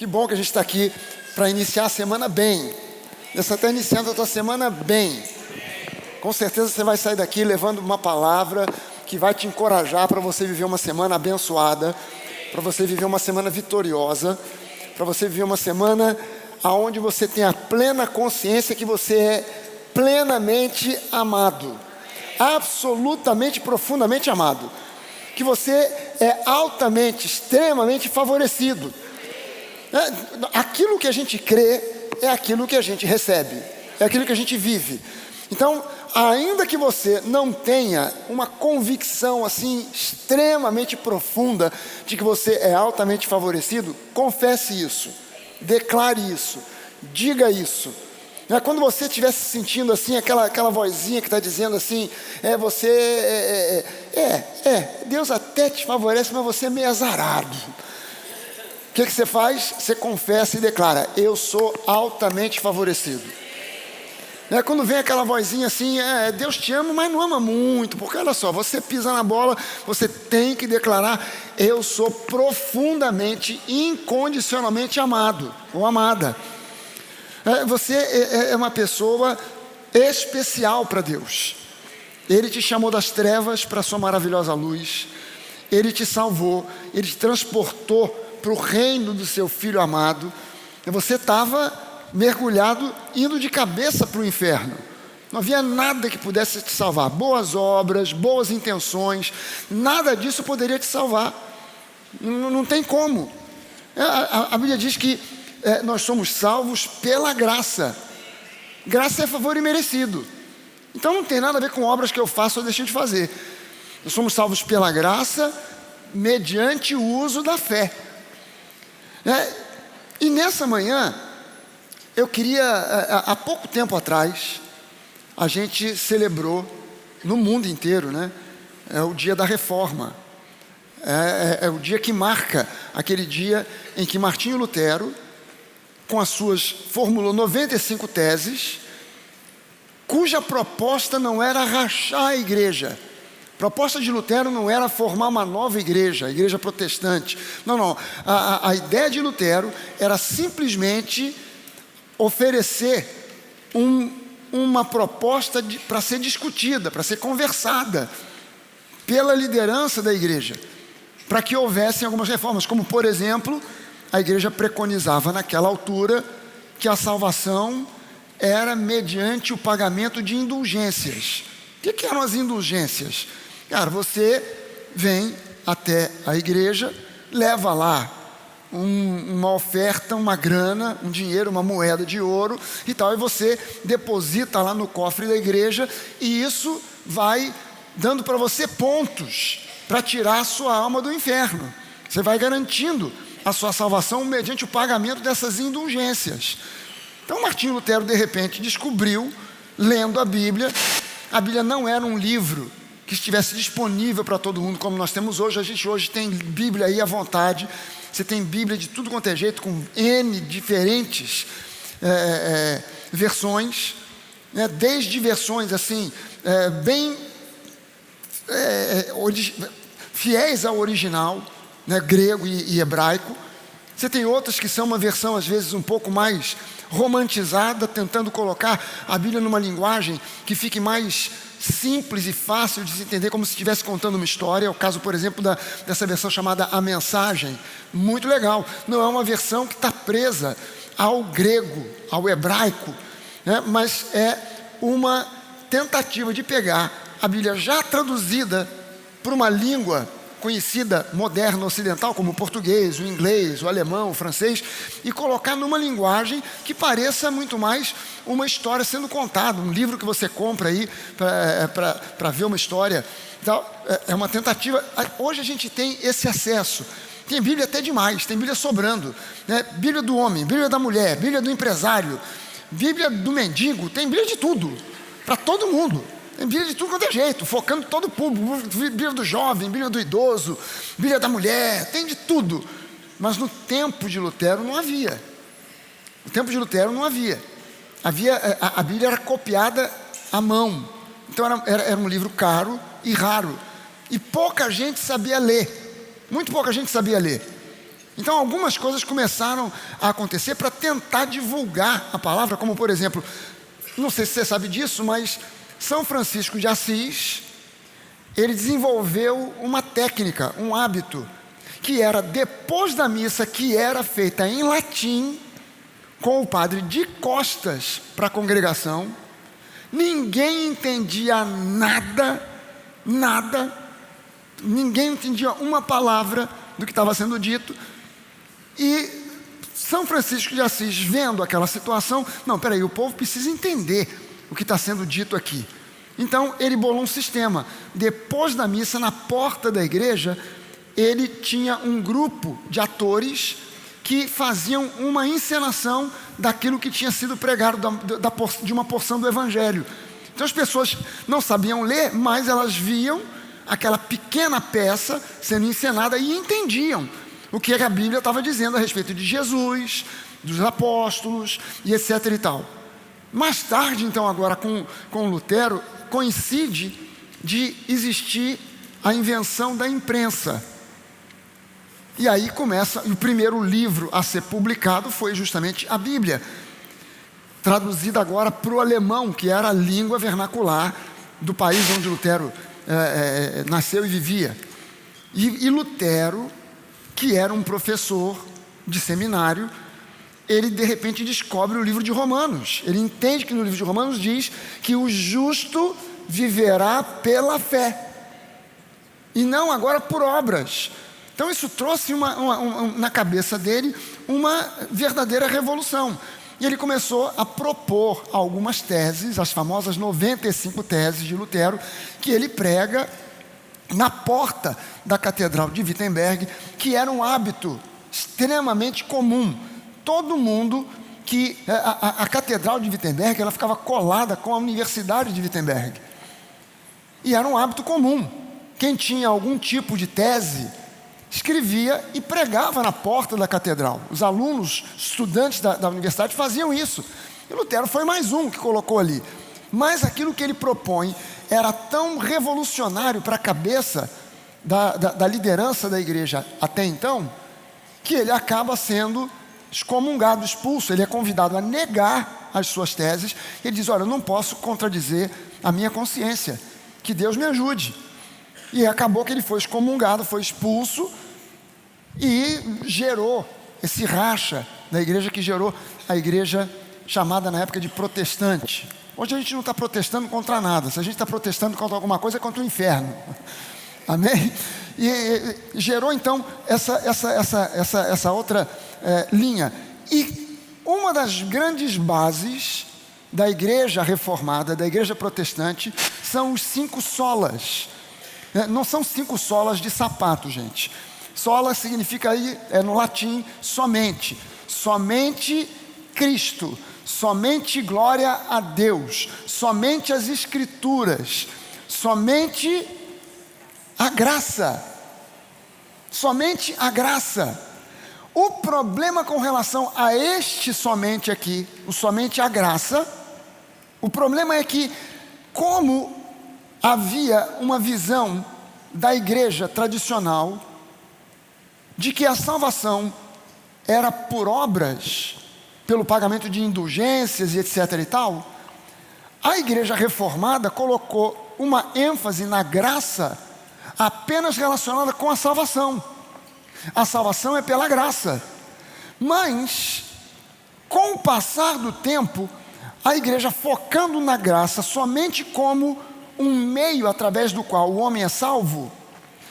Que bom que a gente está aqui para iniciar a semana bem. Você está iniciando a tua semana bem. Com certeza você vai sair daqui levando uma palavra que vai te encorajar para você viver uma semana abençoada, para você viver uma semana vitoriosa, para você viver uma semana onde você tem a plena consciência que você é plenamente amado, absolutamente, profundamente amado, que você é altamente, extremamente favorecido. Aquilo que a gente crê é aquilo que a gente recebe, é aquilo que a gente vive. Então, ainda que você não tenha uma convicção assim extremamente profunda de que você é altamente favorecido, confesse isso, declare isso, diga isso. Quando você estiver se sentindo assim, aquela vozinha que está dizendo assim, Deus até te favorece, mas você é meio azarado. O que você faz? Você confessa e declara: eu sou altamente favorecido. Quando vem aquela vozinha assim, Deus te ama, mas não ama muito, porque olha só, você pisa na bola, você tem que declarar: eu sou profundamente, incondicionalmente amado ou amada. Você é uma pessoa especial para Deus. Ele te chamou das trevas para a sua maravilhosa luz. Ele te salvou, Ele te transportou para o reino do seu Filho amado. Você estava mergulhado, indo de cabeça para o inferno. Não havia nada que pudesse te salvar. Boas obras, boas intenções, nada disso poderia te salvar. Não tem como. A Bíblia diz que nós somos salvos pela graça. Graça é favor imerecido. Então não tem nada a ver com obras que eu faço ou deixo de fazer. Nós somos salvos pela graça, mediante o uso da fé. E nessa manhã, eu queria, há pouco tempo atrás, a gente celebrou no mundo inteiro, o dia da reforma. É o dia que marca aquele dia em que Martinho Lutero, com as suas, formulou 95 teses, cuja proposta não era rachar a igreja. A proposta de Lutero não era formar uma nova igreja, a igreja protestante. Não. A ideia de Lutero era simplesmente oferecer uma proposta para ser discutida, para ser conversada pela liderança da igreja, para que houvessem algumas reformas, como por exemplo, a igreja preconizava naquela altura que a salvação era mediante o pagamento de indulgências. O que eram as indulgências? Cara, você vem até a igreja, leva lá uma oferta, uma grana, um dinheiro, uma moeda de ouro e tal, e você deposita lá no cofre da igreja, e isso vai dando para você pontos para tirar a sua alma do inferno. Você vai garantindo a sua salvação mediante o pagamento dessas indulgências. Então Martinho Lutero de repente descobriu, lendo a Bíblia não era um livro que estivesse disponível para todo mundo como nós temos hoje. A gente hoje tem Bíblia aí à vontade. Você tem Bíblia de tudo quanto é jeito, com N diferentes versões, desde versões assim, bem fiéis ao original, grego e hebraico. Você tem outras que são uma versão às vezes um pouco mais romantizada, tentando colocar a Bíblia numa linguagem que fique mais simples e fácil de se entender, como se estivesse contando uma história. É o caso, por exemplo, dessa versão chamada A Mensagem. Muito legal. Não é uma versão que está presa ao grego, ao hebraico, mas é uma tentativa de pegar a Bíblia já traduzida para uma língua conhecida, moderna, ocidental, como o português, o inglês, o alemão, o francês, e colocar numa linguagem que pareça muito mais uma história sendo contada, um livro que você compra aí para ver uma história. Então, é uma tentativa. Hoje a gente tem esse acesso. Tem Bíblia até demais, tem Bíblia sobrando, Bíblia do homem, Bíblia da mulher, Bíblia do empresário, Bíblia do mendigo, tem Bíblia de tudo, para todo mundo. Tem Bíblia de tudo quanto é jeito, focando todo o público. Bíblia do jovem, Bíblia do idoso, Bíblia da mulher, tem de tudo. Mas no tempo de Lutero não havia. No tempo de Lutero não havia. A Bíblia era copiada à mão. Então era um livro caro e raro. E pouca gente sabia ler. Muito pouca gente sabia ler. Então algumas coisas começaram a acontecer para tentar divulgar a palavra, como por exemplo, não sei se você sabe disso, mas São Francisco de Assis, ele desenvolveu uma técnica, um hábito, que era depois da missa, que era feita em latim, com o padre de costas para a congregação, ninguém entendia nada, ninguém entendia uma palavra do que estava sendo dito, e São Francisco de Assis, vendo aquela situação, não, peraí, o povo precisa entender o que está sendo dito aqui. Então ele bolou um sistema. Depois da missa, na porta da igreja, ele tinha um grupo de atores que faziam uma encenação daquilo que tinha sido pregado de uma porção do Evangelho. Então as pessoas não sabiam ler, mas elas viam aquela pequena peça sendo encenada e entendiam o que a Bíblia estava dizendo a respeito de Jesus, dos apóstolos e etc e tal. Mais tarde, então, agora com Lutero, coincide de existir a invenção da imprensa. E aí começa, o primeiro livro a ser publicado foi justamente a Bíblia, traduzida agora para o alemão, que era a língua vernacular do país onde Lutero nasceu e vivia. E Lutero, que era um professor de seminário, ele de repente descobre o livro de Romanos. Ele entende que no livro de Romanos diz que o justo viverá pela fé, e não agora por obras. Então isso trouxe na cabeça dele uma verdadeira revolução. E ele começou a propor algumas teses, as famosas 95 teses de Lutero, que ele prega na porta da Catedral de Wittenberg, que era um hábito extremamente comum. Todo mundo que... A Catedral de Wittenberg, ela ficava colada com a Universidade de Wittenberg. E era um hábito comum. Quem tinha algum tipo de tese, escrevia e pregava na porta da catedral. Os alunos, estudantes da universidade faziam isso. E Lutero foi mais um que colocou ali. Mas aquilo que ele propõe era tão revolucionário para a cabeça da liderança da igreja até então, que ele acaba sendo excomungado, expulso. Ele é convidado a negar as suas teses. Ele diz, olha, eu não posso contradizer a minha consciência, que Deus me ajude. E acabou que ele foi excomungado, foi expulso, e gerou esse racha da igreja, que gerou a igreja chamada na época de protestante. Hoje a gente não está protestando contra nada. Se a gente está protestando contra alguma coisa, é contra o inferno. Amém? E gerou então essa outra linha. E uma das grandes bases da igreja reformada, da igreja protestante, são os 5 solas. Não são 5 solas de sapato, gente. Sola significa aí, no latim, somente. Somente Cristo. Somente glória a Deus. Somente as Escrituras. Somente a graça. Somente a graça. O problema com relação a este somente aqui, o somente a graça, o problema é que, como havia uma visão da igreja tradicional de que a salvação era por obras, pelo pagamento de indulgências e etc e tal, a igreja reformada colocou uma ênfase na graça apenas relacionada com a salvação. A salvação é pela graça. Mas, com o passar do tempo, a igreja, focando na graça somente como um meio através do qual o homem é salvo,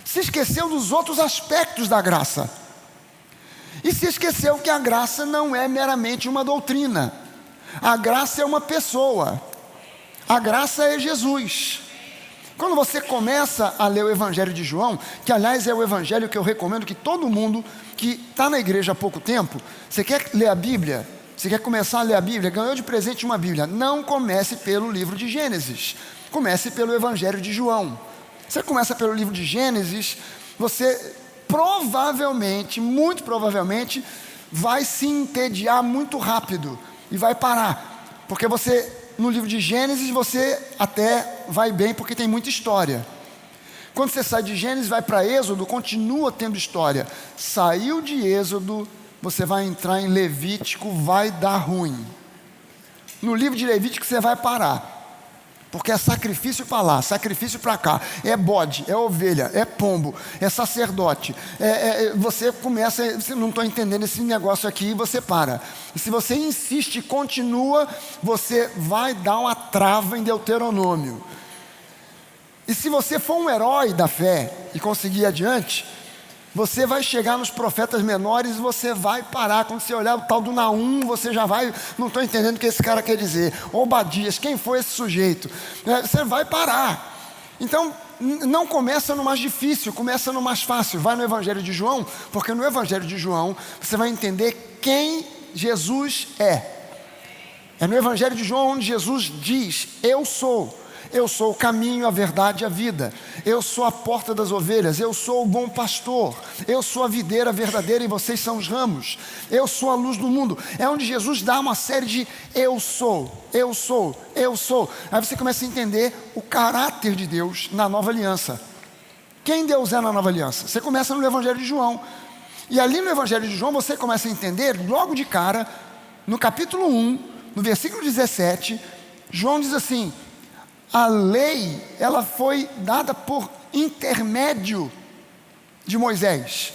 se esqueceu dos outros aspectos da graça. E se esqueceu que a graça não é meramente uma doutrina. A graça é uma pessoa. A graça é Jesus. Quando você começa a ler o Evangelho de João, que aliás é o Evangelho que eu recomendo que todo mundo que está na igreja há pouco tempo, você quer ler a Bíblia, você quer começar a ler a Bíblia, ganhou de presente uma Bíblia, não comece pelo livro de Gênesis, comece pelo Evangelho de João. Você começa pelo livro de Gênesis, você provavelmente, muito provavelmente, vai se entediar muito rápido e vai parar, porque você, no livro de Gênesis, você até vai bem porque tem muita história. Quando você sai de Gênesis, vai para Êxodo, continua tendo história. Saiu de Êxodo, você vai entrar em Levítico, vai dar ruim. No livro de Levítico você vai parar. Porque é sacrifício para lá, sacrifício para cá, é bode, é ovelha, é pombo, é sacerdote. Você começa, você não estou entendendo esse negócio aqui, e você para. E se você insiste e continua, você vai dar uma trava em Deuteronômio. E se você for um herói da fé e conseguir ir adiante, você vai chegar nos profetas menores e você vai parar. Quando você olhar o tal do Naum, você já vai, não estou entendendo o que esse cara quer dizer. Obadias, quem foi esse sujeito? Você vai parar. Então, não começa no mais difícil, começa no mais fácil. Vai no Evangelho de João, porque no Evangelho de João você vai entender quem Jesus é. É no Evangelho de João onde Jesus diz: eu sou o caminho, a verdade e a vida. Eu sou a porta das ovelhas. Eu sou o bom pastor. Eu sou a videira verdadeira e vocês são os ramos. Eu sou a luz do mundo. É onde Jesus dá uma série de eu sou. Aí você começa a entender o caráter de Deus na nova aliança. Quem Deus é na nova aliança? Você começa no Evangelho de João. E ali no Evangelho de João você começa a entender, logo de cara, no capítulo 1, no versículo 17, João diz assim: a lei, ela foi dada por intermédio de Moisés.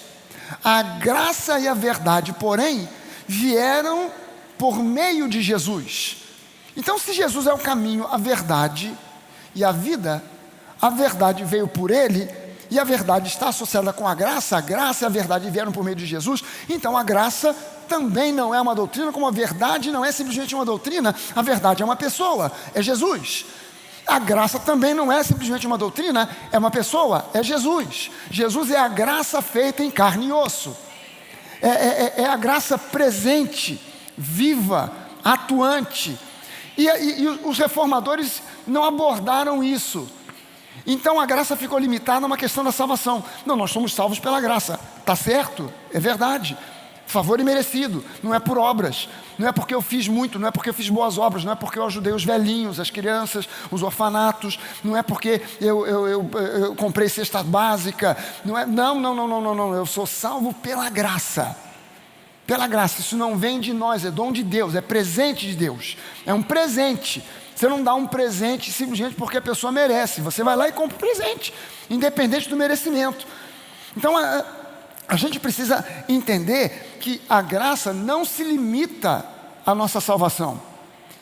A graça e a verdade, porém, vieram por meio de Jesus. Então, se Jesus é o caminho, a verdade e a vida, a verdade veio por ele, e a verdade está associada com a graça e a verdade vieram por meio de Jesus. Então, a graça também não é uma doutrina, como a verdade não é simplesmente uma doutrina. A verdade é uma pessoa, é Jesus. A graça também não é simplesmente uma doutrina, é uma pessoa, é Jesus. Jesus é a graça feita em carne e osso. É a graça presente, viva, atuante. E os reformadores não abordaram isso. Então a graça ficou limitada a uma questão da salvação. Não, nós somos salvos pela graça. Está certo? É verdade. Favor imerecido, não é por obras, não é porque eu fiz muito, não é porque eu fiz boas obras, não é porque eu ajudei os velhinhos, as crianças, os orfanatos, não é porque eu comprei cesta básica, não, eu sou salvo pela graça. Pela graça, isso não vem de nós, é dom de Deus, é presente de Deus, é um presente. Você não dá um presente simplesmente porque a pessoa merece, você vai lá e compra um presente, independente do merecimento. Então, a gente precisa entender que a graça não se limita à nossa salvação.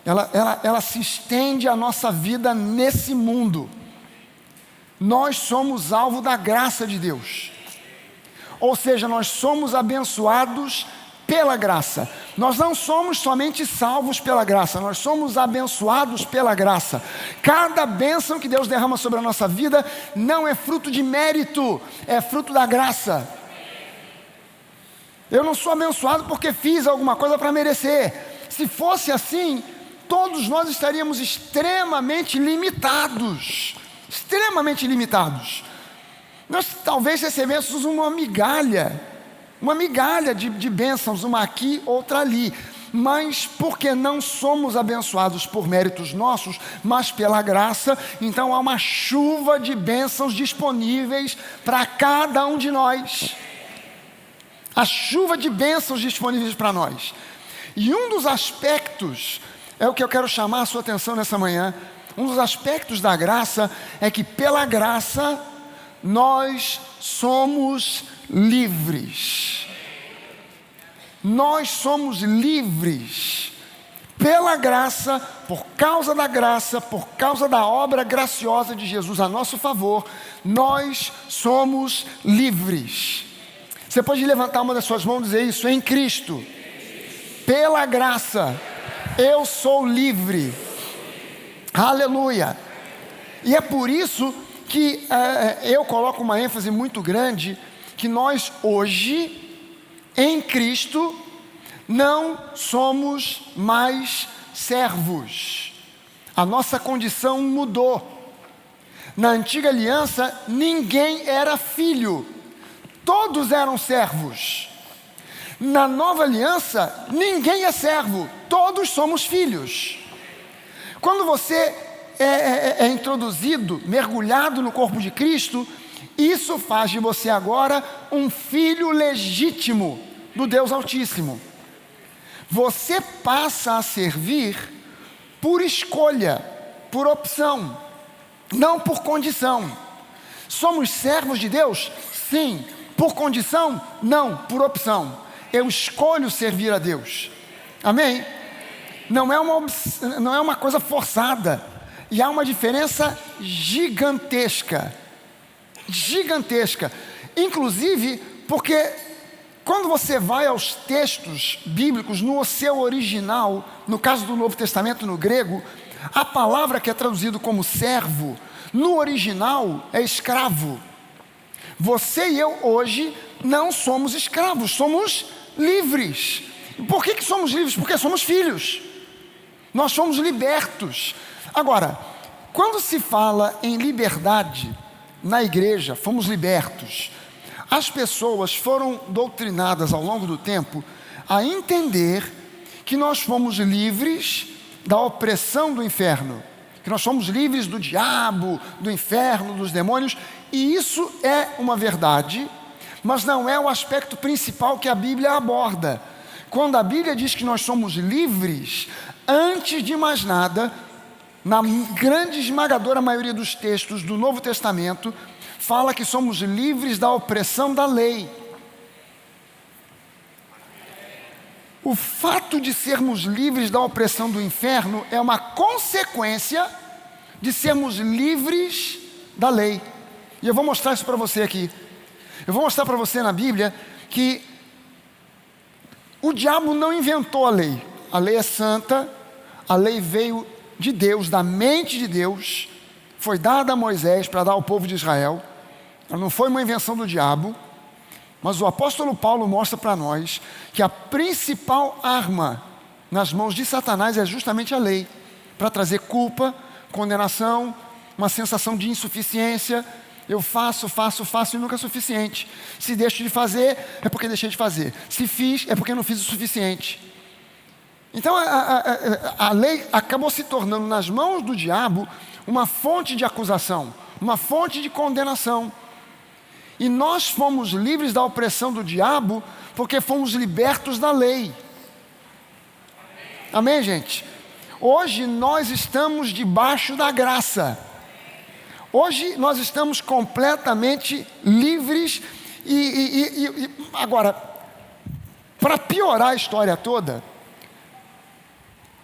Ela se estende à nossa vida nesse mundo. Nós somos alvo da graça de Deus. Ou seja, nós somos abençoados pela graça. Nós não somos somente salvos pela graça, nós somos abençoados pela graça. Cada bênção que Deus derrama sobre a nossa vida não é fruto de mérito, é fruto da graça. Eu não sou abençoado porque fiz alguma coisa para merecer. Se fosse assim, todos nós estaríamos extremamente limitados. Extremamente limitados. Nós talvez recebêssemos uma migalha de bênçãos, uma aqui, outra ali. Mas porque não somos abençoados por méritos nossos, mas pela graça, então há uma chuva de bênçãos disponíveis para cada um de nós. A chuva de bênçãos disponíveis para nós. E um dos aspectos, é o que eu quero chamar a sua atenção nessa manhã, um dos aspectos da graça é que pela graça nós somos livres. Nós somos livres. Pela graça, por causa da obra graciosa de Jesus a nosso favor, nós somos livres. Você pode levantar uma das suas mãos e dizer isso: em Cristo, pela graça, eu sou livre. Aleluia. E é por isso que eu coloco uma ênfase muito grande, que nós hoje, em Cristo, não somos mais servos. A nossa condição mudou. Na antiga aliança, ninguém era filho. Todos eram servos. Na nova aliança, ninguém é servo, todos somos filhos. Quando você é introduzido, mergulhado no corpo de Cristo, Isso faz de você agora um filho legítimo do Deus Altíssimo. Você passa a servir por escolha, por opção, não por condição. Somos servos de Deus? Sim. Por condição? Não, por opção. Eu escolho servir a Deus. Amém? Não é uma coisa forçada. E há uma diferença gigantesca. Gigantesca. Inclusive, porque quando você vai aos textos bíblicos, no seu original, no caso do Novo Testamento, no grego, a palavra que é traduzido como servo, no original é escravo. Você e eu hoje não somos escravos, somos livres. Por que somos livres? Porque somos filhos. Nós somos libertos. Agora, quando se fala em liberdade na igreja, fomos libertos. As pessoas foram doutrinadas ao longo do tempo a entender que nós fomos livres da opressão do inferno, que nós somos livres do diabo, do inferno, dos demônios, e isso é uma verdade, mas não é o aspecto principal que a Bíblia aborda. Quando a Bíblia diz que nós somos livres, antes de mais nada, na grande esmagadora maioria dos textos do Novo Testamento, fala que somos livres da opressão da lei. O fato de sermos livres da opressão do inferno é uma consequência de sermos livres da lei. E eu vou mostrar isso para você aqui. Eu vou mostrar para você na Bíblia que o diabo não inventou a lei. A lei é santa, a lei veio de Deus, da mente de Deus, foi dada a Moisés para dar ao povo de Israel. Ela não foi uma invenção do diabo. Mas o apóstolo Paulo mostra para nós que a principal arma nas mãos de Satanás é justamente a lei, para trazer culpa, condenação, uma sensação de insuficiência. Eu faço e nunca é suficiente. Se deixo de fazer, é porque deixei de fazer. Se fiz, é porque não fiz o suficiente. Então a lei acabou se tornando nas mãos do diabo uma fonte de acusação, uma fonte de condenação. E nós fomos livres da opressão do diabo porque fomos libertos da lei. Amém, gente? Hoje nós estamos debaixo da graça. Hoje nós estamos completamente livres. E agora, para piorar a história toda,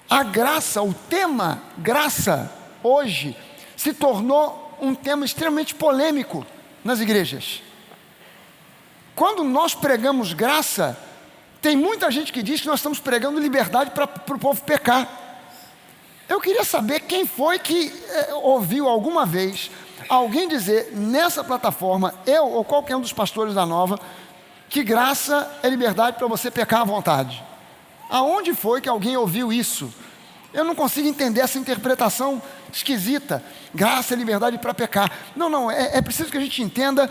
a graça, o tema graça, hoje, se tornou um tema extremamente polêmico nas igrejas. Quando nós pregamos graça, tem muita gente que diz que nós estamos pregando liberdade para o povo pecar. Eu queria saber quem foi que ouviu alguma vez alguém dizer nessa plataforma, eu ou qualquer um dos pastores da Nova, que graça é liberdade para você pecar à vontade. Aonde foi que alguém ouviu isso? Eu não consigo entender essa interpretação esquisita. Graça é liberdade para pecar. Não, é preciso que a gente entenda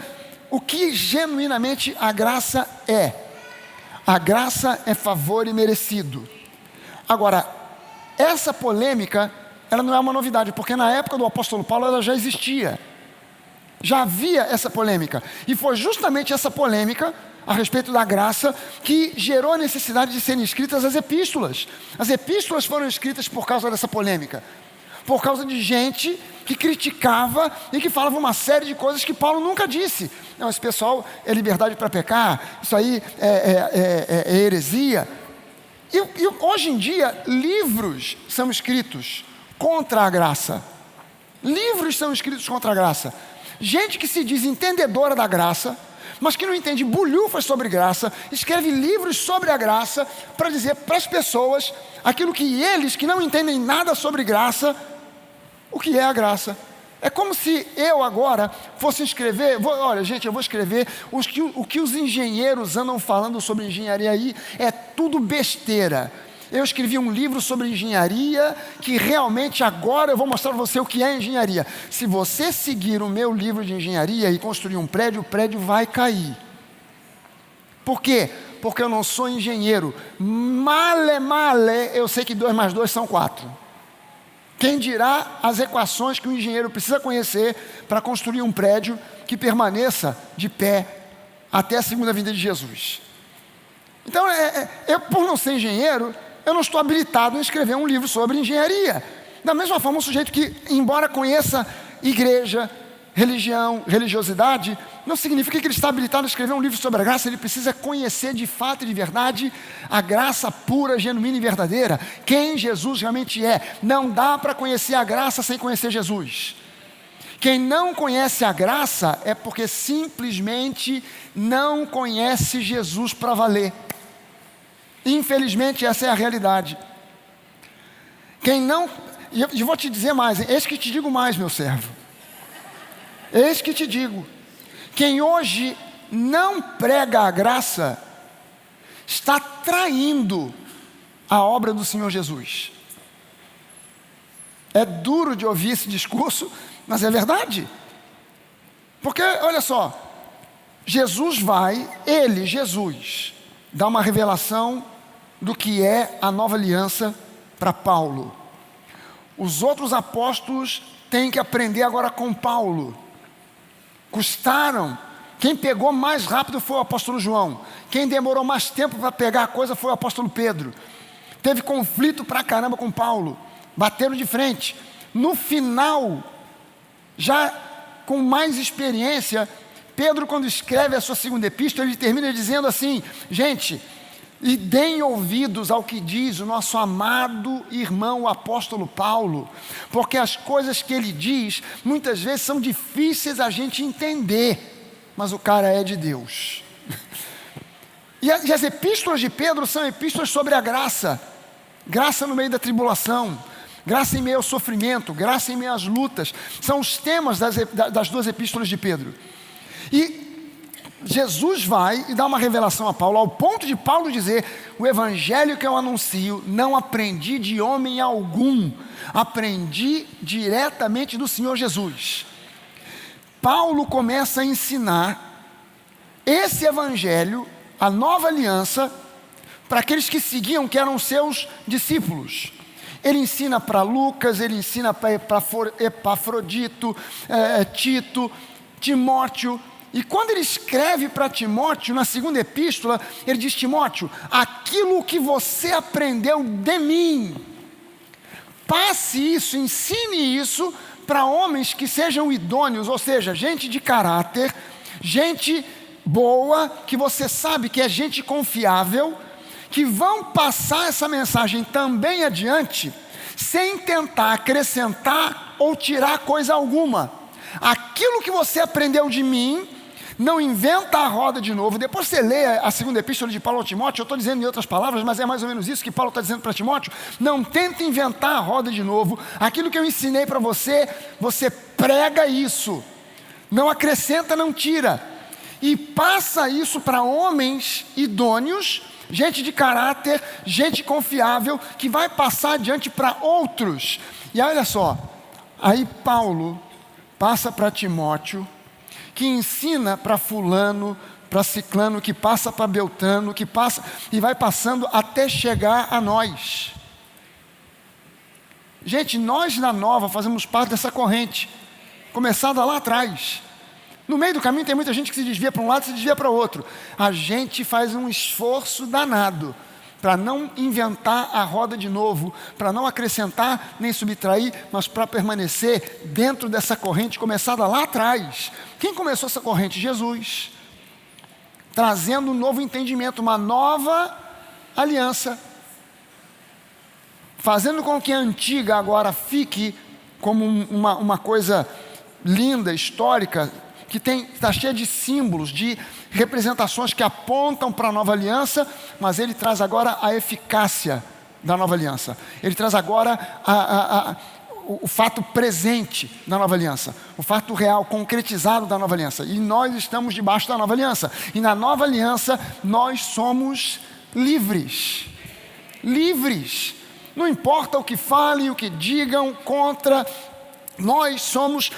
o que genuinamente a graça é. A graça é favor imerecido. Agora, essa polêmica, ela não é uma novidade, porque na época do apóstolo Paulo ela já existia. Já havia essa polêmica. E foi justamente essa polêmica a respeito da graça que gerou a necessidade de serem escritas as epístolas. As epístolas foram escritas por causa dessa polêmica. Por causa de gente que criticava e que falava uma série de coisas que Paulo nunca disse. Não, esse pessoal é liberdade para pecar, isso aí é heresia. E hoje em dia, livros são escritos contra a graça. Livros são escritos contra a graça. Gente que se diz entendedora da graça, mas que não entende bulhufas sobre graça, escreve livros sobre a graça para dizer para as pessoas aquilo que eles, que não entendem nada sobre graça, o que é a graça. É como se eu agora fosse escrever, olha gente, eu vou escrever o que os engenheiros andam falando sobre engenharia aí, é tudo besteira. Eu escrevi um livro sobre engenharia, que realmente agora eu vou mostrar para você o que é engenharia. Se você seguir o meu livro de engenharia e construir um prédio, o prédio vai cair. Por quê? Porque eu não sou engenheiro. Male, eu sei que 2 mais 2 são 4. Quem dirá as equações que o engenheiro precisa conhecer para construir um prédio que permaneça de pé até a segunda vinda de Jesus. Então, eu, por não ser engenheiro, eu não estou habilitado a escrever um livro sobre engenharia. Da mesma forma, um sujeito que, embora conheça igreja, religião, religiosidade, não significa que ele está habilitado a escrever um livro sobre a graça. Ele precisa conhecer de fato e de verdade a graça pura, genuína e verdadeira, quem Jesus realmente é. Não dá para conhecer a graça sem conhecer Jesus. Quem não conhece a graça é porque simplesmente não conhece Jesus para valer. Infelizmente, essa é a realidade. Quem não... E eu vou te dizer mais, eis que te digo mais, meu servo. Eis que te digo. Quem hoje não prega a graça, está traindo a obra do Senhor Jesus. É duro de ouvir esse discurso, mas é verdade. Porque, olha só, Jesus dá uma revelação do que é a nova aliança para Paulo. Os outros apóstolos têm que aprender agora com Paulo. Custaram. Quem pegou mais rápido foi o apóstolo João. Quem demorou mais tempo para pegar a coisa foi o apóstolo Pedro. Teve conflito pra caramba com Paulo. Bateram de frente. No final, já com mais experiência, Pedro, quando escreve a sua segunda epístola, ele termina dizendo assim: gente, e deem ouvidos ao que diz o nosso amado irmão, o apóstolo Paulo, porque as coisas que ele diz, muitas vezes são difíceis a gente entender, mas o cara é de Deus. E as epístolas de Pedro são epístolas sobre a graça. Graça no meio da tribulação, graça em meio ao sofrimento, graça em meio às lutas. São os temas das duas epístolas de Pedro. E Jesus vai e dá uma revelação a Paulo, ao ponto de Paulo dizer: o evangelho que eu anuncio, não aprendi de homem algum, aprendi diretamente do Senhor Jesus. Paulo começa a ensinar esse evangelho, a nova aliança, para aqueles que seguiam, que eram seus discípulos. Ele ensina para Lucas, ele ensina para Epafrodito, Tito, Timóteo. E quando ele escreve para Timóteo, na segunda epístola, ele diz: Timóteo, aquilo que você aprendeu de mim, passe isso, ensine isso para homens que sejam idôneos, ou seja, gente de caráter, gente boa, que você sabe que é gente confiável, que vão passar essa mensagem também adiante, sem tentar acrescentar ou tirar coisa alguma. Aquilo que você aprendeu de mim, não inventa a roda de novo. Depois você lê a segunda epístola de Paulo a Timóteo, eu estou dizendo em outras palavras, mas é mais ou menos isso que Paulo está dizendo para Timóteo. Não tenta inventar a roda de novo. Aquilo que eu ensinei para você, você prega isso. Não acrescenta, não tira. E passa isso para homens idôneos, gente de caráter, gente confiável, que vai passar adiante para outros. E olha só, aí Paulo passa para Timóteo, que ensina para fulano, para ciclano, que passa para beltrano, que passa e vai passando até chegar a nós. Gente, nós na Nova fazemos parte dessa corrente, começada lá atrás. No meio do caminho tem muita gente que se desvia para um lado e se desvia para o outro. A gente faz um esforço danado para não inventar a roda de novo, para não acrescentar nem subtrair, mas para permanecer dentro dessa corrente começada lá atrás. Quem começou essa corrente? Jesus. Trazendo um novo entendimento, uma nova aliança. Fazendo com que a antiga agora fique como uma coisa linda, histórica, que está cheia de símbolos, de representações que apontam para a nova aliança, mas ele traz agora a eficácia da nova aliança. Ele traz agora o fato presente da nova aliança, o fato real, concretizado da nova aliança. E nós estamos debaixo da nova aliança. E na nova aliança nós somos livres. Livres. Não importa o que falem, o que digam contra, nós somos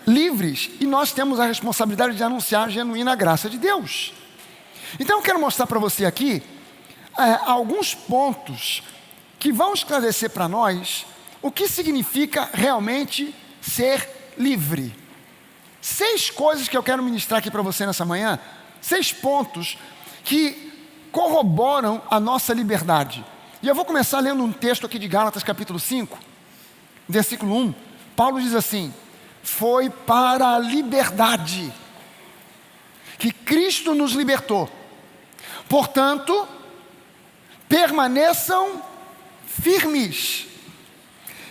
livres, e nós temos a responsabilidade de anunciar a genuína graça de Deus. Então eu quero mostrar para você aqui alguns pontos que vão esclarecer para nós o que significa realmente ser livre. 6 coisas que eu quero ministrar aqui para você nessa manhã, 6 pontos que corroboram a nossa liberdade. E eu vou começar lendo um texto aqui de Gálatas capítulo 5, versículo 1. Paulo diz assim: foi para a liberdade que Cristo nos libertou. Portanto, permaneçam firmes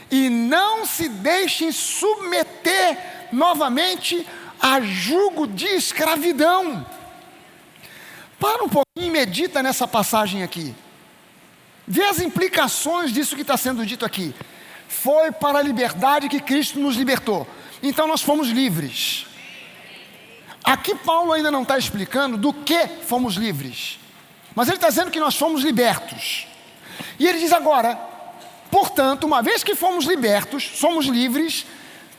e não se deixem submeter novamente a jugo de escravidão. Para um pouquinho e medita nessa passagem aqui. Vê as implicações disso que está sendo dito aqui. Foi para a liberdade que Cristo nos libertou. Então nós fomos livres. Aqui Paulo ainda não está explicando do que fomos livres, mas ele está dizendo que nós fomos libertos. E ele diz agora: portanto, uma vez que fomos libertos, somos livres,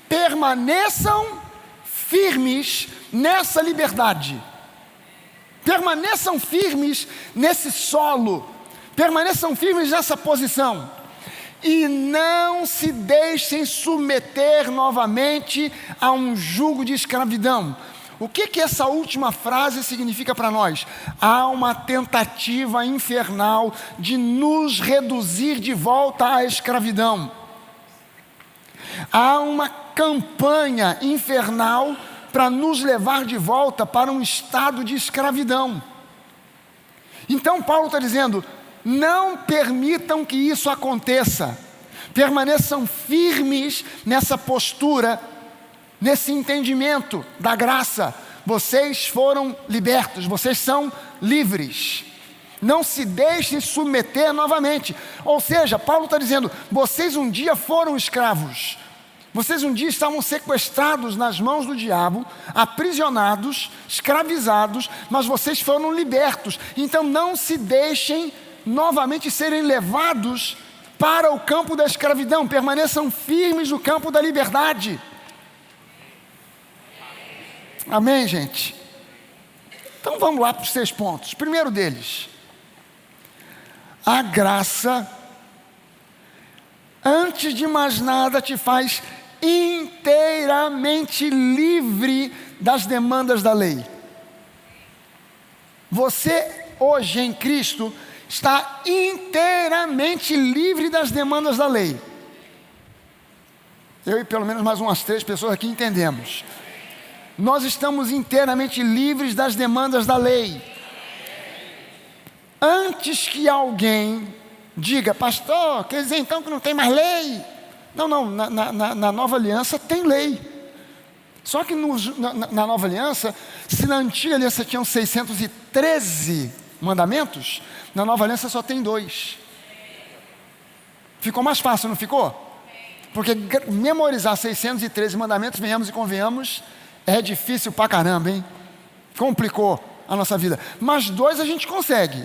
permaneçam firmes nessa liberdade. Permaneçam firmes nesse solo, permaneçam firmes nessa posição, e não se deixem submeter novamente a um jugo de escravidão. O que essa última frase significa para nós? Há uma tentativa infernal de nos reduzir de volta à escravidão. Há uma campanha infernal para nos levar de volta para um estado de escravidão. Então Paulo está dizendo: não permitam que isso aconteça. Permaneçam firmes nessa postura, nesse entendimento da graça. Vocês foram libertos, vocês são livres. Não se deixem submeter novamente. Ou seja, Paulo está dizendo: vocês um dia foram escravos. Vocês um dia estavam sequestrados nas mãos do diabo, aprisionados, escravizados, mas vocês foram libertos. Então não se deixem novamente serem levados para o campo da escravidão. Permaneçam firmes no campo da liberdade. Amém, gente? Então vamos lá para os 6 pontos. Primeiro deles: a graça, antes de mais nada, te faz inteiramente livre das demandas da lei. Você hoje em Cristo está inteiramente livre das demandas da lei. Eu e pelo menos mais umas 3 pessoas aqui entendemos. Nós estamos inteiramente livres das demandas da lei. Antes que alguém diga: pastor, quer dizer então que não tem mais lei? Não, na nova aliança tem lei. Só que na nova aliança, se na antiga aliança tinham 613 mandamentos, na nova aliança só tem 2. Ficou mais fácil, não ficou? Porque memorizar 613 mandamentos, venhamos e convenhamos, é difícil pra caramba, hein? Complicou a nossa vida. Mas 2 a gente consegue.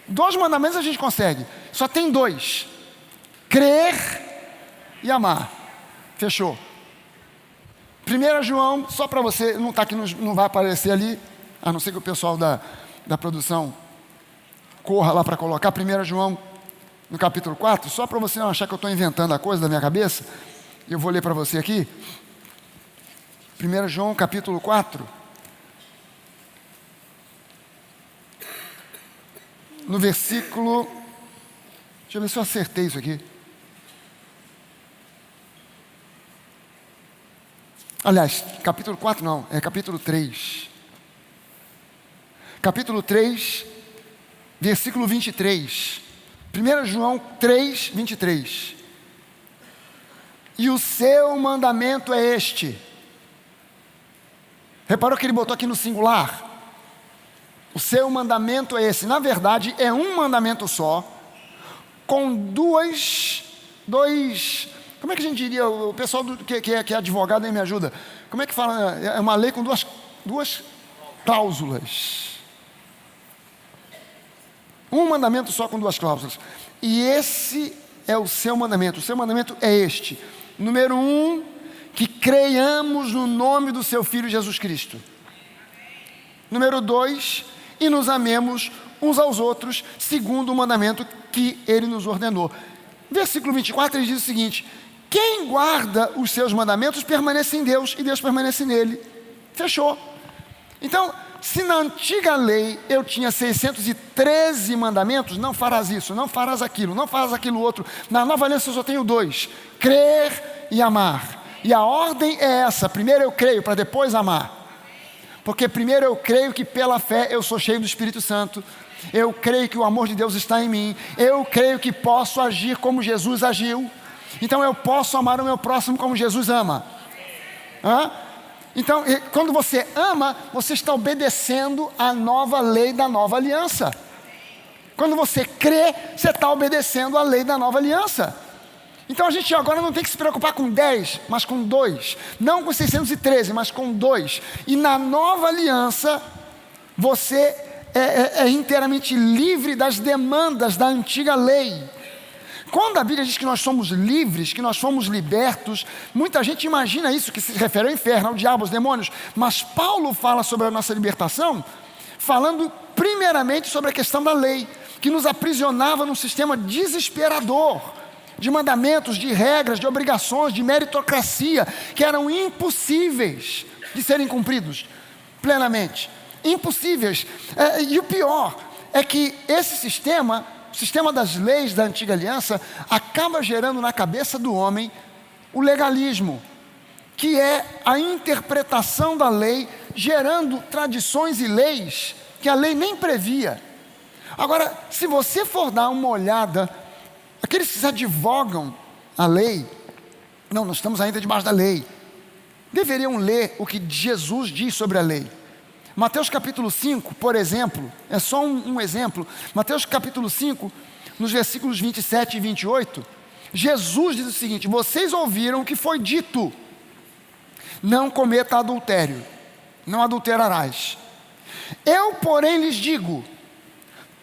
2 mandamentos a gente consegue. Só tem 2: crer e amar. Fechou. 1 João, só para você, não está aqui, não vai aparecer ali, a não ser que o pessoal da produção corra lá para colocar. 1 João, no capítulo 4, só para você não achar que eu estou inventando a coisa da minha cabeça, eu vou ler para você aqui. 1 João, capítulo 4, no versículo, deixa eu ver se eu acertei isso aqui. Aliás, capítulo 4 não, é capítulo 3. Capítulo 3, versículo 23. 1 João 3, 23. E o seu mandamento é este. Reparou que ele botou aqui no singular? O seu mandamento é esse. Na verdade, é um mandamento só, com dois... Como é que a gente diria? O pessoal que é advogado aí me ajuda. Como é que fala? É uma lei com duas cláusulas. Um mandamento só com 2 cláusulas. E esse é o seu mandamento. O seu mandamento é este. Número 1, que creiamos no nome do seu Filho Jesus Cristo. Número 2, e nos amemos uns aos outros, segundo o mandamento que Ele nos ordenou. Versículo 24, ele diz o seguinte: Quem guarda os seus mandamentos permanece em Deus e Deus permanece nele. Fechou. Então, se na antiga lei eu tinha 613 mandamentos, não farás isso, não farás aquilo, não farás aquilo outro. Na nova aliança eu só tenho 2, crer e amar. E a ordem é essa: primeiro eu creio para depois amar. Porque primeiro eu creio que pela fé eu sou cheio do Espírito Santo. Eu creio que o amor de Deus está em mim. Eu creio que posso agir como Jesus agiu. Então eu posso amar o meu próximo como Jesus ama. Então, quando você ama, você está obedecendo à nova lei da nova aliança. Quando você crê, você está obedecendo à lei da nova aliança. Então a gente agora não tem que se preocupar com 10, mas com 2. Não com 613, mas com 2. E na nova aliança, você é inteiramente livre das demandas da antiga lei. Quando a Bíblia diz que nós somos livres, que nós fomos libertos, muita gente imagina isso, que se refere ao inferno, ao diabo, aos demônios. Mas Paulo fala sobre a nossa libertação, falando primeiramente sobre a questão da lei, que nos aprisionava num sistema desesperador, de mandamentos, de regras, de obrigações, de meritocracia, que eram impossíveis de serem cumpridos plenamente. Impossíveis. E o pior é que esse sistema, o sistema das leis da antiga aliança, acaba gerando na cabeça do homem o legalismo, que é a interpretação da lei, gerando tradições e leis que a lei nem previa. Agora, se você for dar uma olhada, aqueles que advogam a lei, não, nós estamos ainda debaixo da lei, deveriam ler o que Jesus diz sobre a lei. Mateus capítulo 5, por exemplo, é só um exemplo. Mateus capítulo 5, nos versículos 27 e 28, Jesus diz o seguinte: vocês ouviram o que foi dito: não cometa adultério, não adulterarás. Eu, porém, lhes digo: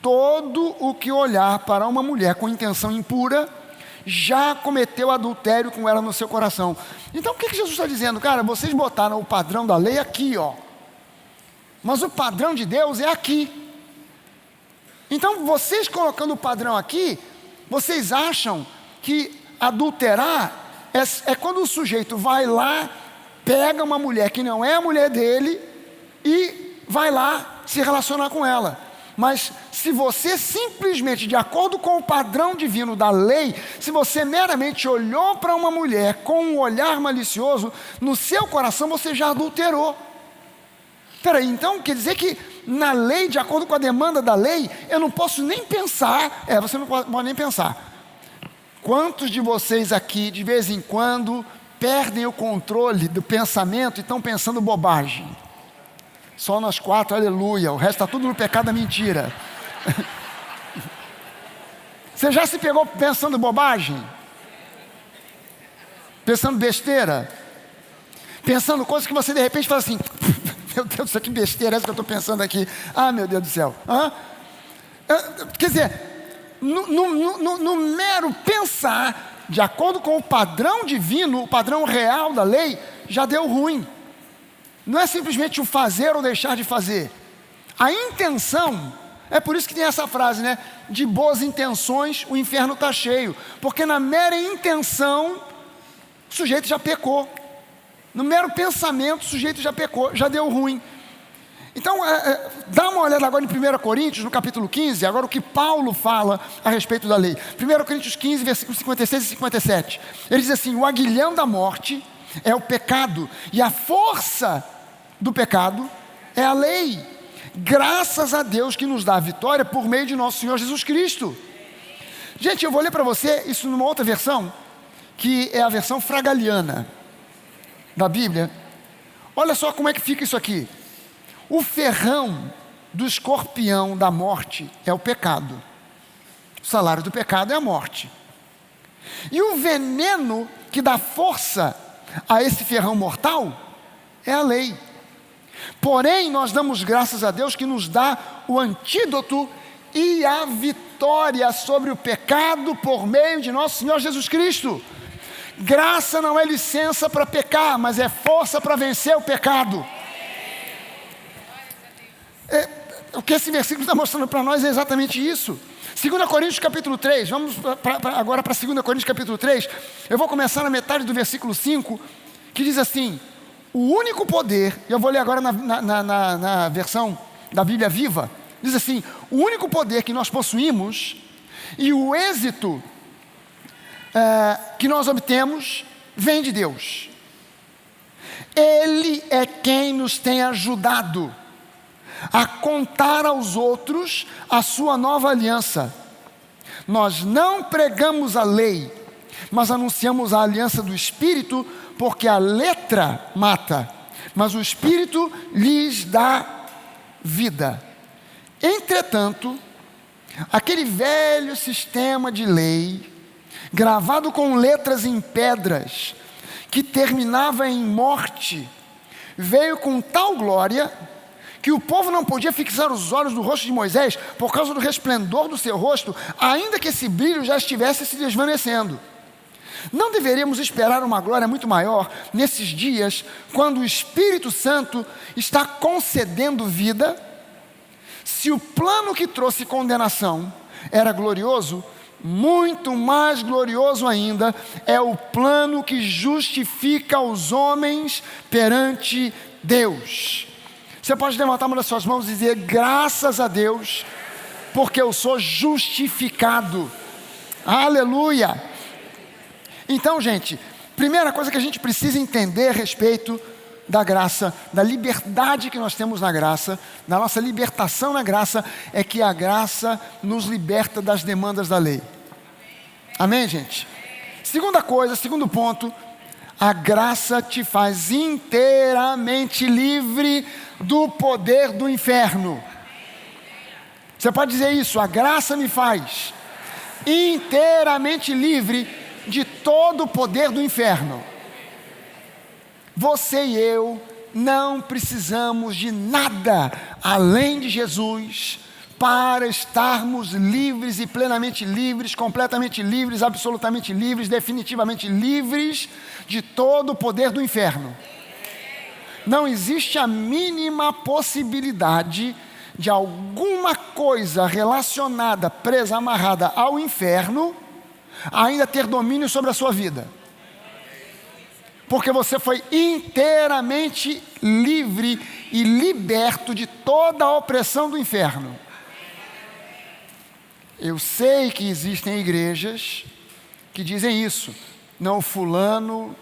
todo o que olhar para uma mulher com intenção impura, já cometeu adultério com ela no seu coração. Então o que Jesus está dizendo? Cara, vocês botaram o padrão da lei aqui, ó. Mas o padrão de Deus é aqui. Então vocês colocando o padrão aqui, vocês acham que adulterar é quando o sujeito vai lá, pega uma mulher que não é a mulher dele e vai lá se relacionar com ela. Mas se você simplesmente, de acordo com o padrão divino da lei, se você meramente olhou para uma mulher com um olhar malicioso, no seu coração você já adulterou. Peraí, então quer dizer que na lei, de acordo com a demanda da lei, eu não posso nem pensar. Você não pode nem pensar. Quantos de vocês aqui, de vez em quando, perdem o controle do pensamento e estão pensando bobagem? Só nós 4, aleluia. O resto está tudo no pecado da mentira. Você já se pegou pensando bobagem? Pensando besteira? Pensando coisas que você de repente fala assim: meu Deus do céu, que besteira é essa que eu estou pensando aqui? Ah, meu Deus do céu. Quer dizer, no mero pensar, de acordo com o padrão divino, o padrão real da lei, já deu ruim. Não é simplesmente o fazer ou deixar de fazer. A intenção, é por isso que tem essa frase, né? De boas intenções o inferno está cheio. Porque na mera intenção, o sujeito já pecou. No mero pensamento, o sujeito já pecou, já deu ruim. Então, dá uma olhada agora em 1 Coríntios, no capítulo 15, agora o que Paulo fala a respeito da lei. 1 Coríntios 15, versículos 56 e 57. Ele diz assim: o aguilhão da morte é o pecado, e a força do pecado é a lei. Graças a Deus que nos dá a vitória por meio de nosso Senhor Jesus Cristo. Gente, eu vou ler para você isso numa outra versão, que é a versão fragaliana da Bíblia. Olha só como é que fica isso aqui. O ferrão do escorpião da morte é o pecado. O salário do pecado é a morte. E o veneno que dá força a esse ferrão mortal é a lei. Porém, nós damos graças a Deus que nos dá o antídoto e a vitória sobre o pecado por meio de nosso Senhor Jesus Cristo. Graça não é licença para pecar, mas é força para vencer o pecado. O que esse versículo está mostrando para nós é exatamente isso. 2 Coríntios capítulo 3, vamos agora para 2 Coríntios capítulo 3, eu vou começar na metade do versículo 5, que diz assim: o único poder, eu vou ler agora na versão da Bíblia Viva, diz assim: o único poder que nós possuímos e o êxito que nós obtemos vem de Deus. Ele é quem nos tem ajudado a contar aos outros a sua nova aliança. Nós não pregamos a lei, mas anunciamos a aliança do Espírito, porque a letra mata, mas o Espírito lhes dá vida. Entretanto, aquele velho sistema de lei, gravado com letras em pedras, que terminava em morte, veio com tal glória que o povo não podia fixar os olhos no rosto de Moisés por causa do resplendor do seu rosto, ainda que esse brilho já estivesse se desvanecendo. Não deveríamos esperar uma glória muito maior nesses dias, quando o Espírito Santo está concedendo vida? Se o plano que trouxe condenação era glorioso, muito mais glorioso ainda é o plano que justifica os homens perante Deus. Você pode levantar uma das suas mãos e dizer: graças a Deus, porque eu sou justificado. Aleluia! Então, gente, primeira coisa que a gente precisa entender a respeito da graça, da liberdade que nós temos na graça, da nossa libertação na graça, é que a graça nos liberta das demandas da lei. Amém, gente? Segunda coisa, segundo ponto, a graça te faz inteiramente livre do poder do inferno. Você pode dizer isso: a graça me faz inteiramente livre de todo o poder do inferno. Você e eu não precisamos de nada além de Jesus para estarmos livres e plenamente livres, completamente livres, absolutamente livres, definitivamente livres de todo o poder do inferno. Não existe a mínima possibilidade de alguma coisa relacionada, presa, amarrada ao inferno, ainda ter domínio sobre a sua vida. Porque você foi inteiramente livre e liberto de toda a opressão do inferno. Eu sei que existem igrejas que dizem isso: não, o fulano,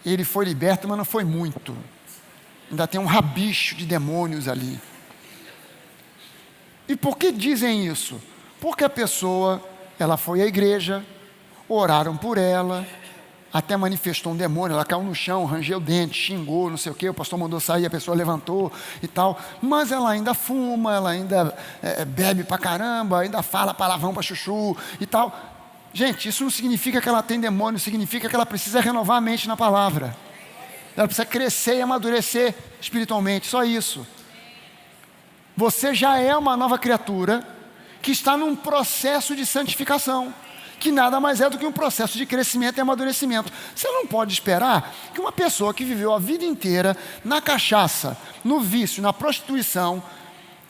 ele foi liberto, mas não foi muito, ainda tem um rabicho de demônios ali. E por que dizem isso? Porque a pessoa, ela foi à igreja, oraram por ela, até manifestou um demônio, ela caiu no chão, rangeu o dente, xingou, não sei o que, o pastor mandou sair, a pessoa levantou e tal, mas ela ainda fuma, ela ainda bebe pra caramba, ainda fala palavrão pra chuchu e tal. Gente, isso não significa que ela tem demônio, significa que ela precisa renovar a mente na palavra. Ela precisa crescer e amadurecer espiritualmente, só isso. Você já é uma nova criatura que está num processo de santificação, que nada mais é do que um processo de crescimento e amadurecimento. Você não pode esperar que uma pessoa que viveu a vida inteira na cachaça, no vício, na prostituição,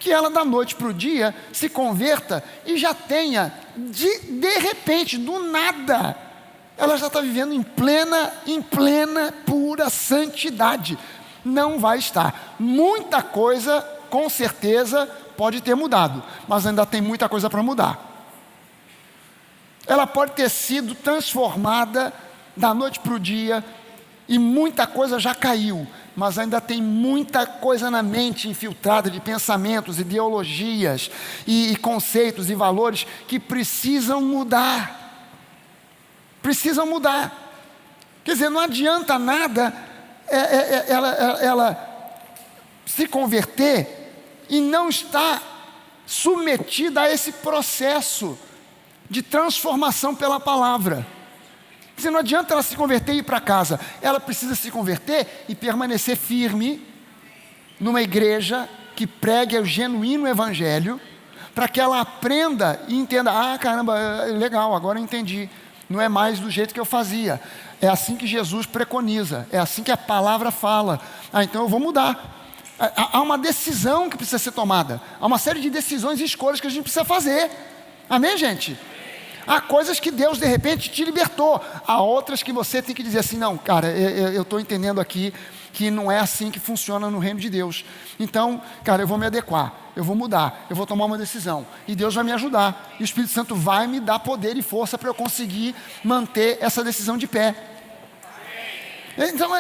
que ela da noite para o dia se converta e já tenha, de repente, do nada, ela já está vivendo em plena, pura santidade. Não vai estar. Muita coisa, com certeza, pode ter mudado, mas ainda tem muita coisa para mudar. Ela pode ter sido transformada da noite para o dia e muita coisa já caiu, mas ainda tem muita coisa na mente infiltrada de pensamentos, ideologias e conceitos e valores que precisam mudar. Precisam mudar. Quer dizer, não adianta nada ela se converter e não estar submetida a esse processo de transformação pela palavra. Quer dizer, não adianta ela se converter e ir para casa. Ela precisa se converter e permanecer firme numa igreja que pregue o genuíno evangelho, para que ela aprenda e entenda: ah, caramba, legal, agora eu entendi. Não é mais do jeito que eu fazia. É assim que Jesus preconiza, é assim que a palavra fala. Ah, então eu vou mudar. Há uma decisão que precisa ser tomada, há uma série de decisões e escolhas que a gente precisa fazer. Amém, gente? Há coisas que Deus de repente te libertou, há outras que você tem que dizer assim, não, cara, eu estou entendendo aqui que não é assim que funciona no reino de Deus. Então, cara, eu vou me adequar, eu vou mudar, eu vou tomar uma decisão. E Deus vai me ajudar. E o Espírito Santo vai me dar poder e força para eu conseguir manter essa decisão de pé. Então,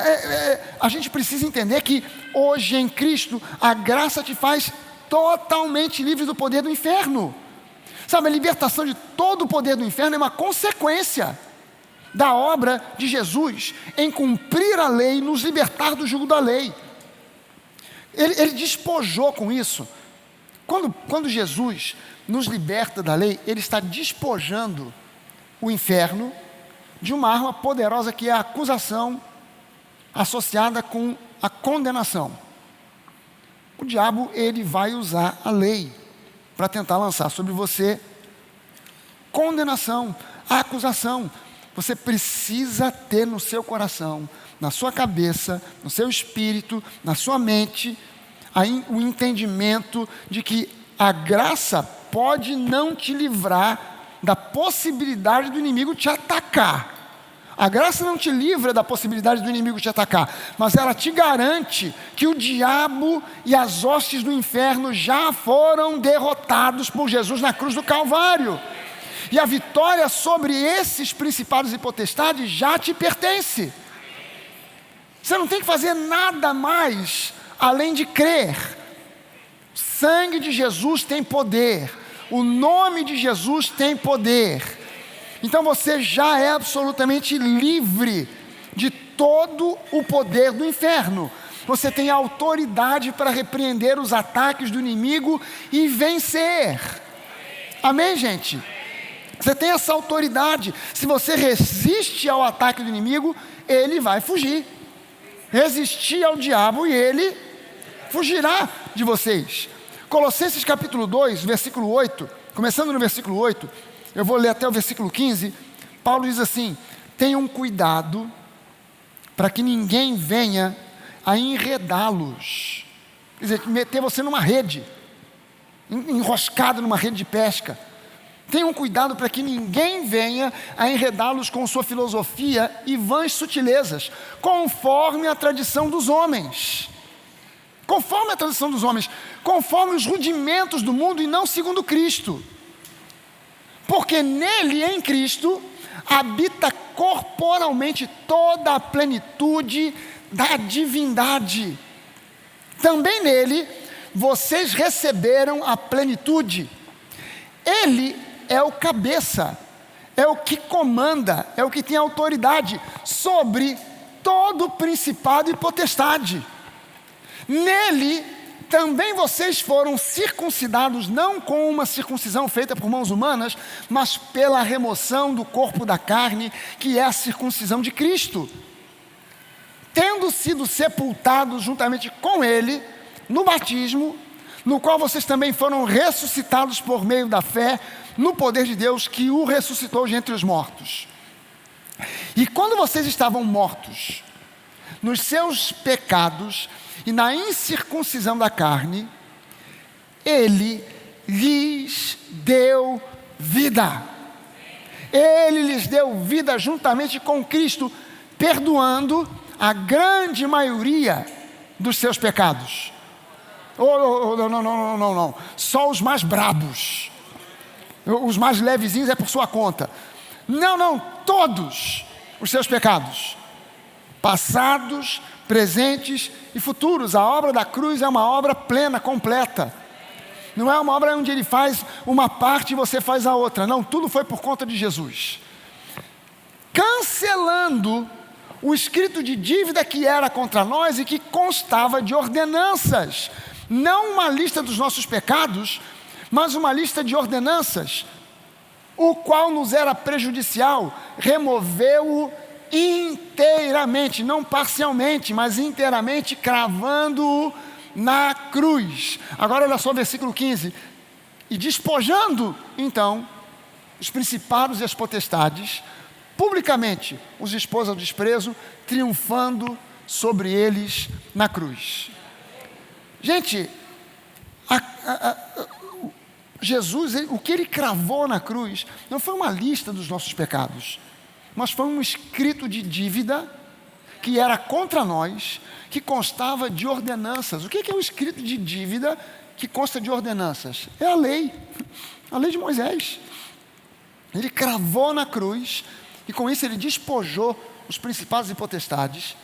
a gente precisa entender que hoje em Cristo, a graça te faz totalmente livre do poder do inferno. Sabe, a libertação de todo o poder do inferno é uma consequência da obra de Jesus em cumprir a lei e nos libertar do jugo da lei. Ele despojou com isso. Quando Jesus nos liberta da lei, Ele está despojando o inferno de uma arma poderosa que é a acusação associada com a condenação. O diabo, ele vai usar a lei para tentar lançar sobre você condenação, acusação. Você precisa ter no seu coração, na sua cabeça, no seu espírito, na sua mente, o entendimento de que a graça pode não te livrar da possibilidade do inimigo te atacar. A graça não te livra da possibilidade do inimigo te atacar, mas ela te garante que o diabo e as hostes do inferno já foram derrotados por Jesus na cruz do Calvário. E a vitória sobre esses principados e potestades já te pertence. Você não tem que fazer nada mais além de crer. O sangue de Jesus tem poder. O nome de Jesus tem poder. Então você já é absolutamente livre de todo o poder do inferno. Você tem autoridade para repreender os ataques do inimigo e vencer. Amém, gente? Você tem essa autoridade. Se você resiste ao ataque do inimigo, ele vai fugir. Resistir ao diabo e ele fugirá de vocês. Colossenses capítulo 2, versículo 8, começando no versículo 8, eu vou ler até o versículo 15, Paulo diz assim: tenham cuidado para que ninguém venha a enredá-los. Quer dizer, meter você numa rede, enroscado numa rede de pesca. Tenham cuidado para que ninguém venha a enredá-los com sua filosofia e vãs sutilezas, conforme a tradição dos homens. Conforme a tradição dos homens, conforme os rudimentos do mundo e não segundo Cristo. Porque nele, em Cristo, habita corporalmente toda a plenitude da divindade. Também nele, vocês receberam a plenitude. Ele é o cabeça, é o que comanda, é o que tem autoridade sobre todo o principado e potestade. Nele também vocês foram circuncidados, não com uma circuncisão feita por mãos humanas, mas pela remoção do corpo da carne, que é a circuncisão de Cristo. Tendo sido sepultados juntamente com Ele, no batismo, no qual vocês também foram ressuscitados por meio da fé, no poder de Deus que o ressuscitou de entre os mortos. E quando vocês estavam mortos nos seus pecados e na incircuncisão da carne, Ele lhes deu vida. Ele lhes deu vida juntamente com Cristo, perdoando a grande maioria dos seus pecados. Não. Só os mais brabos. Os mais levezinhos é por sua conta. Não, todos os seus pecados. Passados, presentes e futuros. A obra da cruz é uma obra plena, completa. Não é uma obra onde Ele faz uma parte e você faz a outra. Não, tudo foi por conta de Jesus. Cancelando o escrito de dívida que era contra nós e que constava de ordenanças. Não uma lista dos nossos pecados, mas uma lista de ordenanças, o qual nos era prejudicial, removeu-o inteiramente, não parcialmente, mas inteiramente, cravando-o na cruz. Agora olha só o versículo 15. E despojando, então, os principados e as potestades, publicamente os expôs ao desprezo, triunfando sobre eles na cruz. Gente, Jesus, o que ele cravou na cruz, não foi uma lista dos nossos pecados, mas foi um escrito de dívida que era contra nós, que constava de ordenanças. O que é um escrito de dívida que consta de ordenanças? É a lei de Moisés. Ele cravou na cruz, e com isso ele despojou os principados e potestades,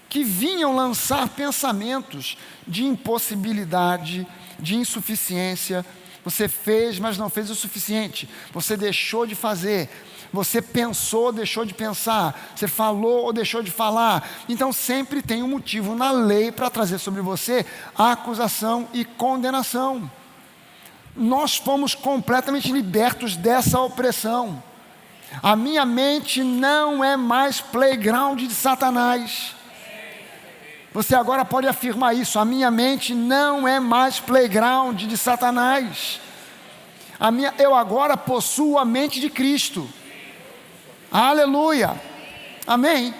que vinham lançar pensamentos de impossibilidade, de insuficiência. Você fez, mas não fez o suficiente. Você deixou de fazer. Você pensou, deixou de pensar. Você falou ou deixou de falar. Então sempre tem um motivo na lei para trazer sobre você a acusação e condenação. Nós fomos completamente libertos dessa opressão. A minha mente não é mais playground de Satanás. Você agora pode afirmar isso. A minha mente não é mais playground de Satanás. Eu agora possuo a mente de Cristo. Aleluia. Amém.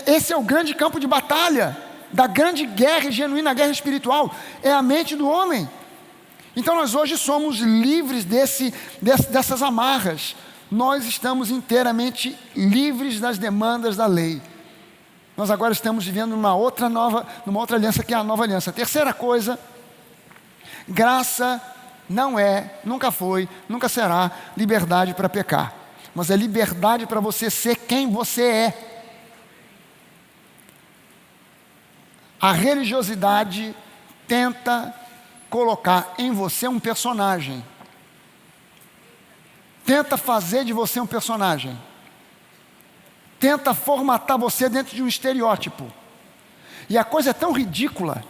Esse é o grande campo de batalha da grande guerra e genuína guerra espiritual. É a mente do homem. Então nós hoje somos livres dessas amarras. Nós estamos inteiramente livres das demandas da lei. Nós agora estamos vivendo numa outra aliança, que é a nova aliança. Terceira coisa, graça não é, nunca foi, nunca será liberdade para pecar, mas é liberdade para você ser quem você é. A religiosidade tenta colocar em você um personagem, tenta fazer de você um personagem, tenta formatar você dentro de um estereótipo. E a coisa é tão ridícula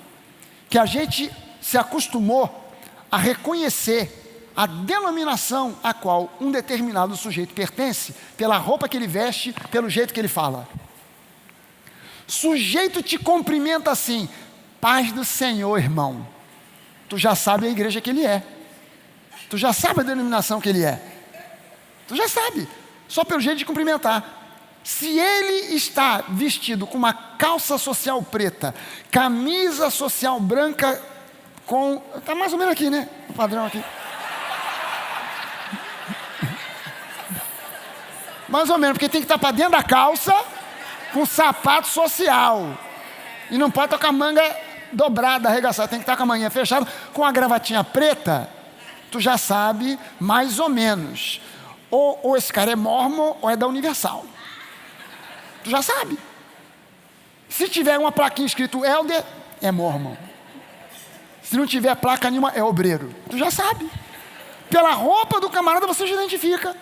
que a gente se acostumou a reconhecer a denominação a qual um determinado sujeito pertence pela roupa que ele veste, pelo jeito que ele fala. Sujeito te cumprimenta assim: paz do Senhor, irmão. Tu já sabe a igreja que ele é. Tu já sabe a denominação que ele é. Tu já sabe, só pelo jeito de cumprimentar. Se ele está vestido com uma calça social preta, camisa social branca com... Está mais ou menos aqui, né? O padrão aqui. Mais ou menos, porque tem que estar para dentro da calça com sapato social. E não pode estar com a manga dobrada, arregaçada. Tem que estar com a manguinha fechada, com a gravatinha preta. Tu já sabe, mais ou menos. Ou esse cara é mormon ou é da Universal. Tu já sabe. Se tiver uma plaquinha escrito Elder, é mormon. Se não tiver placa nenhuma, é obreiro. Tu já sabe. Pela roupa do camarada você já identifica.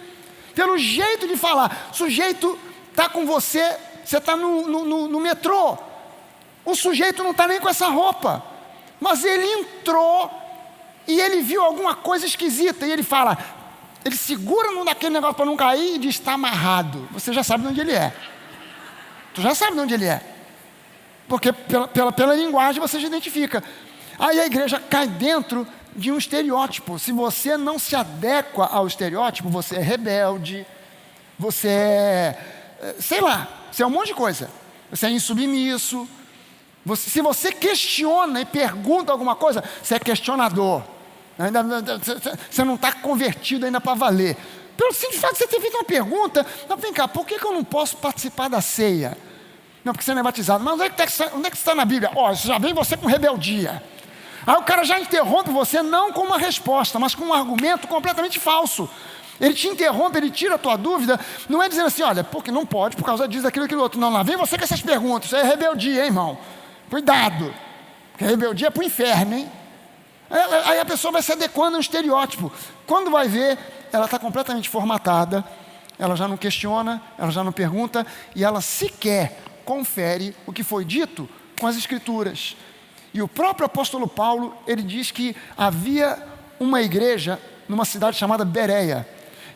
Pelo jeito de falar. O sujeito está com você, você está no metrô. O sujeito não está nem com essa roupa. Mas ele entrou e ele viu alguma coisa esquisita. E ele fala, ele segura naquele negócio para não cair e diz, está amarrado. Você já sabe de onde ele é. Tu já sabe de onde ele é. Porque pela linguagem você já identifica. Aí a igreja cai dentro de um estereótipo. Se você não se adequa ao estereótipo, você é rebelde, você sei lá, você é um monte de coisa. Você é insubmisso. Se você questiona e pergunta alguma coisa, você é questionador. Você não está convertido ainda para valer. Pelo simples fato de você ter feito uma pergunta, não, vem cá, por que eu não posso participar da ceia? Não, porque você não é batizado. Mas onde é que está na Bíblia? Já vem você com rebeldia. Aí o cara já interrompe você, não com uma resposta, mas com um argumento completamente falso. Ele te interrompe, ele tira a tua dúvida, não é dizendo assim, olha, porque não pode, por causa disso, aquilo, aquilo outro. Não, lá vem você com essas perguntas, isso é rebeldia, hein, irmão? Cuidado, porque rebeldia é para o inferno, hein? Aí a pessoa vai se adequando a um estereótipo. Quando vai ver, ela está completamente formatada, ela já não questiona, ela já não pergunta, e ela sequer confere o que foi dito com as Escrituras. E o próprio apóstolo Paulo, ele diz que havia uma igreja numa cidade chamada Bereia.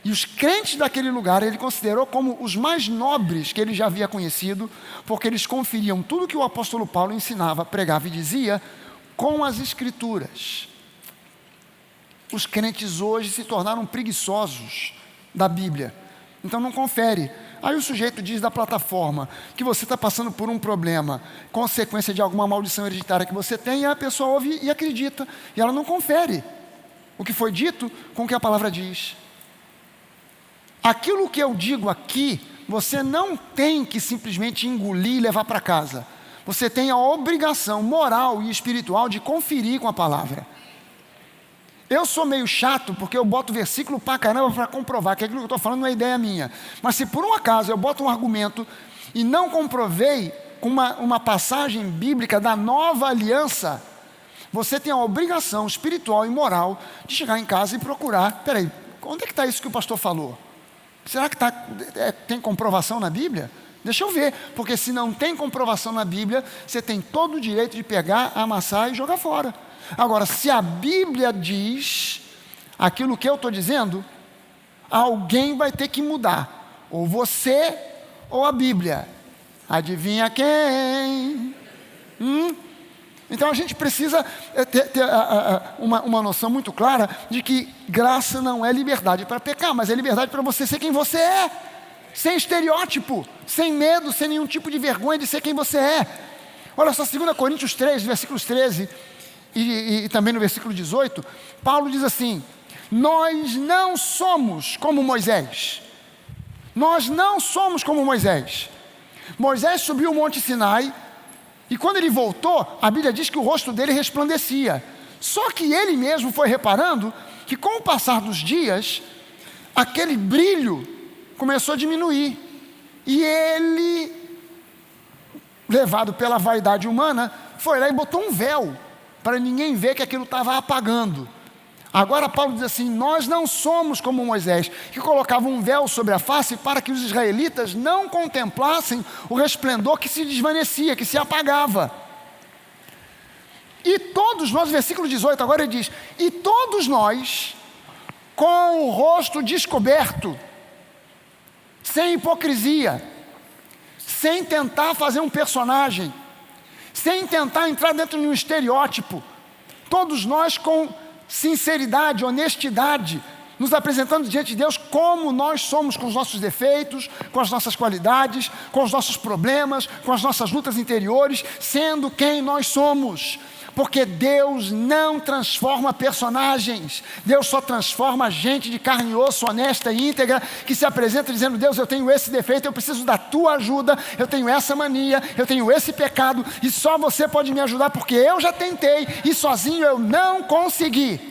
E os crentes daquele lugar, ele considerou como os mais nobres que ele já havia conhecido, porque eles conferiam tudo que o apóstolo Paulo ensinava, pregava e dizia, com as Escrituras. Os crentes hoje se tornaram preguiçosos da Bíblia. Então não confere. Aí o sujeito diz da plataforma que você está passando por um problema, consequência de alguma maldição hereditária que você tem, e a pessoa ouve e acredita, e ela não confere. o que foi dito com o que a palavra diz. Aquilo que eu digo aqui, você não tem que simplesmente engolir e levar para casa. Você tem a obrigação moral e espiritual de conferir com a palavra. Eu sou meio chato porque eu boto versículo pra caramba para comprovar que aquilo que eu estou falando não é ideia minha. Mas se por um acaso eu boto um argumento e não comprovei com uma passagem bíblica da nova aliança, você tem a obrigação espiritual e moral de chegar em casa e procurar. Peraí, onde é que está isso que o pastor falou? Será que tem comprovação na Bíblia? Deixa eu ver, porque se não tem comprovação na Bíblia, você tem todo o direito de pegar, amassar e jogar fora. Agora, se a Bíblia diz aquilo que eu estou dizendo, alguém vai ter que mudar. Ou você, ou a Bíblia. Adivinha quem? Então a gente precisa ter uma noção muito clara de que graça não é liberdade para pecar, mas é liberdade para você ser quem você é. Sem estereótipo, sem medo, sem nenhum tipo de vergonha de ser quem você é. Olha só, 2 Coríntios 3, versículos 13 e também no versículo 18, Paulo diz assim: nós não somos como Moisés. Nós não somos como Moisés. Moisés subiu o Monte Sinai e quando ele voltou, a Bíblia diz que o rosto dele resplandecia. Só que ele mesmo foi reparando que com o passar dos dias, aquele brilho começou a diminuir. E ele, levado pela vaidade humana, foi lá e botou um véu, para ninguém ver que aquilo estava apagando. Agora Paulo diz assim: nós não somos como Moisés, que colocava um véu sobre a face para que os israelitas não contemplassem o resplendor que se desvanecia, que se apagava. E todos nós, versículo 18 agora ele diz: e todos nós, com o rosto descoberto, sem hipocrisia, sem tentar fazer um personagem, sem tentar entrar dentro de um estereótipo, todos nós com sinceridade, honestidade, nos apresentando diante de Deus como nós somos, com os nossos defeitos, com as nossas qualidades, com os nossos problemas, com as nossas lutas interiores, sendo quem nós somos. Porque Deus não transforma personagens, Deus só transforma gente de carne e osso, honesta e íntegra, que se apresenta dizendo: Deus, eu tenho esse defeito, eu preciso da tua ajuda, eu tenho essa mania, eu tenho esse pecado, e só você pode me ajudar, porque eu já tentei, e sozinho eu não consegui.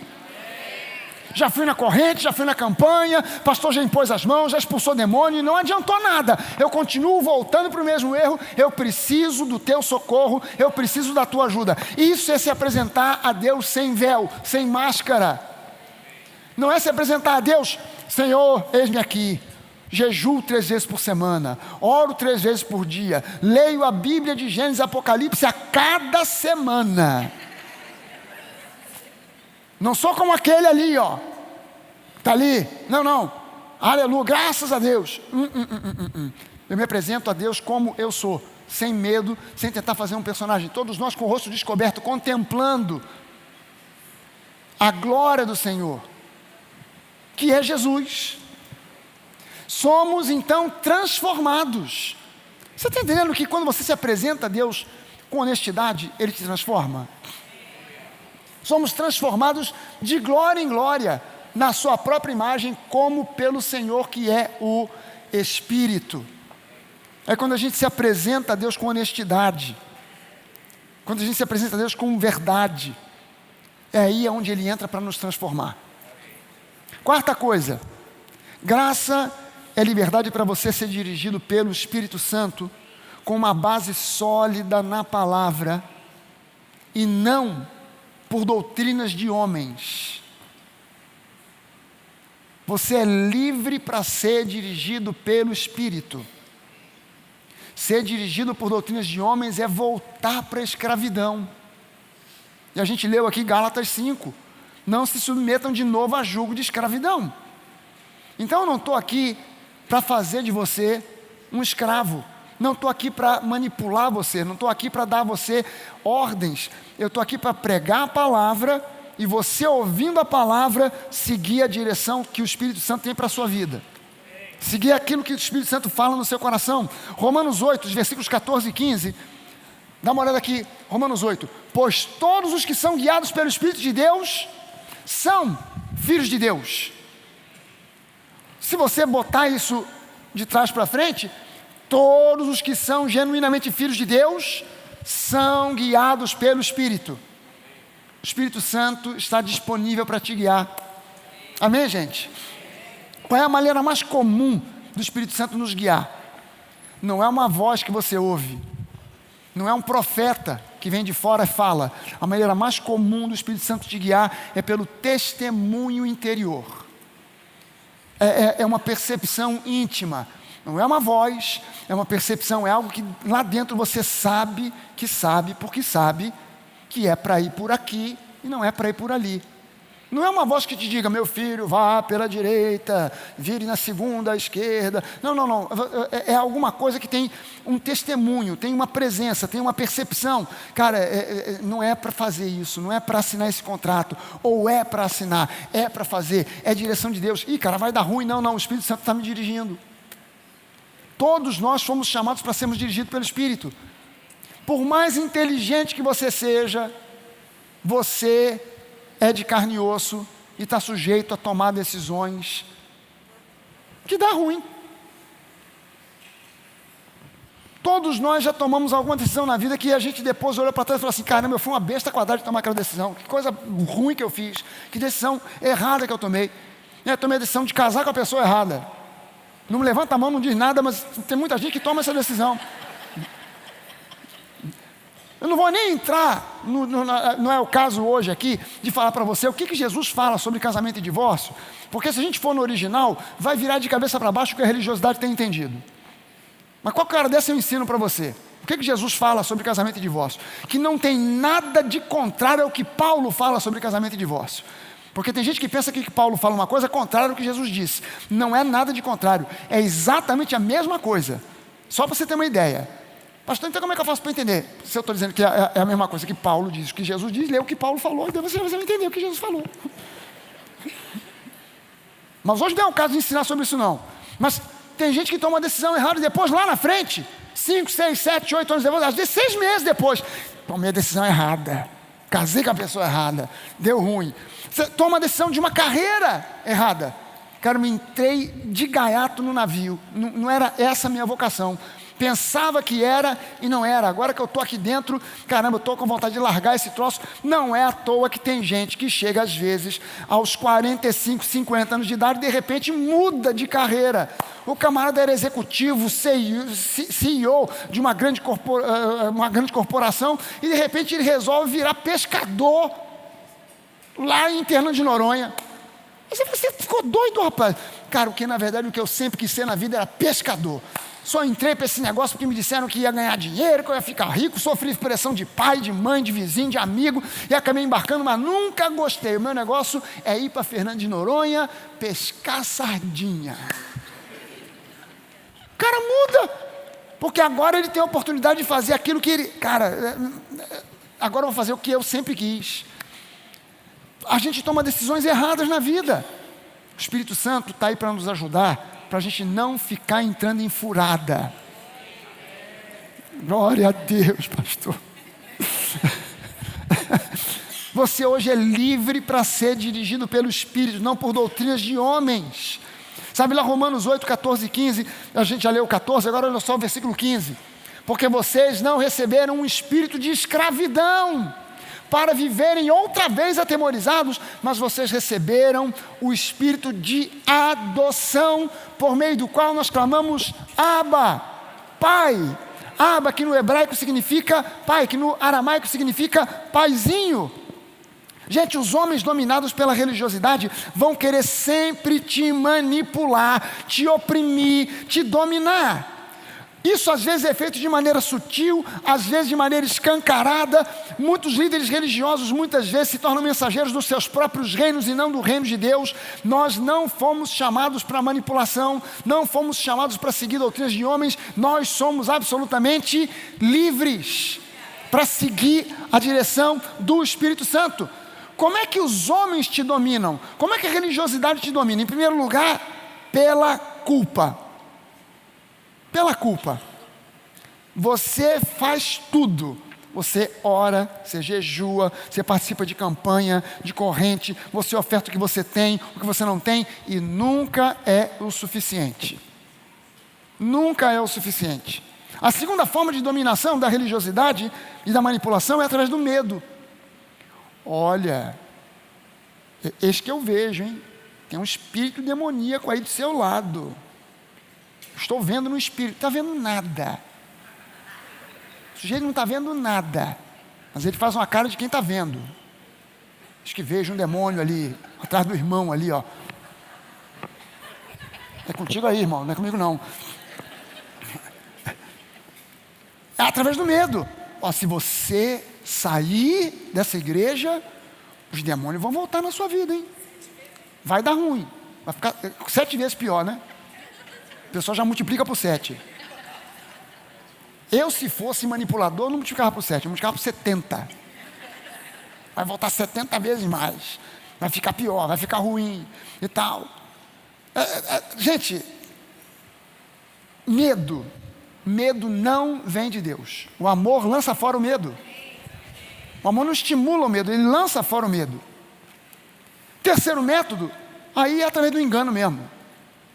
Já fui na corrente, já fui na campanha, pastor já impôs as mãos, já expulsou demônio e não adiantou nada. Eu continuo voltando para o mesmo erro. Eu preciso do teu socorro, eu preciso da tua ajuda. Isso é se apresentar a Deus sem véu, sem máscara. Não é se apresentar a Deus: Senhor, eis-me aqui, jejuo 3 vezes por semana, oro 3 vezes por dia, leio a Bíblia de Gênesis e Apocalipse a cada semana. Não sou como aquele ali, ó, está ali. Não, aleluia, graças a Deus. Eu me apresento a Deus como eu sou, sem medo, sem tentar fazer um personagem. Todos nós com o rosto descoberto, contemplando a glória do Senhor, que é Jesus. Somos então transformados. Você está entendendo que quando você se apresenta a Deus com honestidade, Ele te transforma? Somos transformados de glória em glória, na sua própria imagem, como pelo Senhor que é o Espírito. É quando a gente se apresenta a Deus com honestidade, quando a gente se apresenta a Deus com verdade, é aí onde Ele entra para nos transformar. Quarta coisa: graça é liberdade para você ser dirigido pelo Espírito Santo, com uma base sólida na palavra, e não por doutrinas de homens. Você é livre para ser dirigido pelo Espírito. Ser dirigido por doutrinas de homens é voltar para a escravidão. E a gente leu aqui Gálatas 5. Não se submetam de novo a julgo de escravidão. Então eu não estou aqui para fazer de você um escravo. Não estou aqui para manipular você, não estou aqui para dar a você ordens. Eu estou aqui para pregar a palavra e você, ouvindo a palavra, seguir a direção que o Espírito Santo tem para a sua vida. Seguir aquilo que o Espírito Santo fala no seu coração. Romanos 8, versículos 14 e 15. Dá uma olhada aqui, Romanos 8. Pois todos os que são guiados pelo Espírito de Deus são filhos de Deus. Se você botar isso de trás para frente, todos os que são genuinamente filhos de Deus são guiados pelo Espírito. O Espírito Santo está disponível para te guiar. Amém, gente? Qual é a maneira mais comum do Espírito Santo nos guiar? Não é uma voz que você ouve, não é um profeta que vem de fora e fala. A maneira mais comum do Espírito Santo te guiar é pelo testemunho interior. É uma percepção íntima. Não é uma voz, é uma percepção, é algo que lá dentro você sabe, porque sabe que é para ir por aqui e não é para ir por ali. Não é uma voz que te diga, meu filho, vá pela direita, vire na segunda à esquerda. Não. É alguma coisa que tem um testemunho, tem uma presença, tem uma percepção. Cara, não é para fazer isso, não é para assinar esse contrato. Ou é para assinar, é para fazer, é direção de Deus. Ih, cara, vai dar ruim. Não, o Espírito Santo está me dirigindo. Todos nós fomos chamados para sermos dirigidos pelo Espírito. Por mais inteligente que você seja, você é de carne e osso e está sujeito a tomar decisões que dá ruim. Todos nós já tomamos alguma decisão na vida que a gente depois olhou para trás e falou assim, caramba, eu fui uma besta quadrada de tomar aquela decisão, que coisa ruim que eu fiz, que decisão errada que eu tomei. Eu tomei a decisão de casar com a pessoa errada. Não me levanta a mão, não diz nada, mas tem muita gente que toma essa decisão. Eu não vou nem entrar, não é o caso hoje aqui, de falar para você o que Jesus fala sobre casamento e divórcio, porque se a gente for no original, vai virar de cabeça para baixo o que a religiosidade tem entendido. Mas qualquer hora dessa eu ensino para você. O que Jesus fala sobre casamento e divórcio? Que não tem nada de contrário ao que Paulo fala sobre casamento e divórcio. Porque tem gente que pensa que Paulo fala uma coisa contrária ao que Jesus disse. Não é nada de contrário, é exatamente a mesma coisa. Só para você ter uma ideia. Pastor, então como é que eu faço para entender? Se eu estou dizendo que é a mesma coisa que Paulo diz, o que Jesus diz, lê o que Paulo falou, então você vai entender o que Jesus falou. Mas hoje não é o caso de ensinar sobre isso não. Mas tem gente que toma uma decisão errada e depois lá na frente, 5, 6, 7, 8 anos depois, às vezes 6 meses depois, tomei a decisão errada, casei com a pessoa errada, deu ruim. Você toma a decisão de uma carreira errada. Cara, eu me entrei de gaiato no navio, não era essa a minha vocação. Pensava que era e não era. Agora que eu estou aqui dentro, caramba, eu estou com vontade de largar esse troço. Não é à toa que tem gente que chega às vezes aos 45, 50 anos de idade e de repente muda de carreira. O camarada era executivo, CEO de uma grande corporação e de repente ele resolve virar pescador lá em Fernando de Noronha. Você ficou doido, rapaz? Cara, na verdade o que eu sempre quis ser na vida era pescador. Só entrei para esse negócio porque me disseram que ia ganhar dinheiro, que eu ia ficar rico, sofri pressão de pai, de mãe, de vizinho, de amigo, e acabei embarcando, mas nunca gostei. O meu negócio é ir para Fernando de Noronha, pescar sardinha. O cara muda, porque agora ele tem a oportunidade de fazer aquilo que ele... Cara, agora eu vou fazer o que eu sempre quis. A gente toma decisões erradas na vida. O Espírito Santo está aí para nos ajudar, para a gente não ficar entrando em furada. Glória a Deus, pastor. Você hoje é livre para ser dirigido pelo Espírito, não por doutrinas de homens. Sabe lá Romanos 8, 14 e 15, a gente já leu o 14, agora olha só o versículo 15. Porque vocês não receberam um espírito de escravidão, para viverem outra vez atemorizados, mas vocês receberam o espírito de adoção, por meio do qual nós clamamos Abba, Pai. Abba, que no hebraico significa pai, que no aramaico significa paizinho. Gente, os homens dominados pela religiosidade vão querer sempre te manipular, te oprimir, te dominar. Isso às vezes é feito de maneira sutil, às vezes de maneira escancarada. Muitos líderes religiosos muitas vezes se tornam mensageiros dos seus próprios reinos e não do reino de Deus. Nós não fomos chamados para manipulação, não fomos chamados para seguir doutrinas de homens. Nós somos absolutamente livres para seguir a direção do Espírito Santo. Como é que os homens te dominam? Como é que a religiosidade te domina? Em primeiro lugar, pela culpa. Pela culpa. Você faz tudo Você ora, você jejua, você participa de campanha, de corrente, você oferta o que você tem, o que você não tem, e nunca é o suficiente. Nunca é o suficiente. A segunda forma de dominação da religiosidade e da manipulação é através do medo. Olha, eis que eu vejo, hein? Tem um espírito demoníaco aí do seu lado. Estou vendo no espírito. Está vendo nada. O sujeito não está vendo nada. Mas ele faz uma cara de quem está vendo. Diz que vejo um demônio ali, atrás do irmão ali, ó. É contigo aí, irmão, não é comigo não. É através do medo. Ó, se você sair dessa igreja, os demônios vão voltar na sua vida, hein? Vai dar ruim. Vai ficar 7 vezes pior, né? O pessoal já multiplica por 7. Eu, se fosse manipulador, não multiplicava por 7, eu multiplicava por 70. Vai voltar 70 vezes mais. Vai ficar pior, vai ficar ruim e tal. Gente, medo não vem de Deus. O amor lança fora o medo. O amor não estimula o medo, ele lança fora o medo. Terceiro método, aí é através do engano mesmo.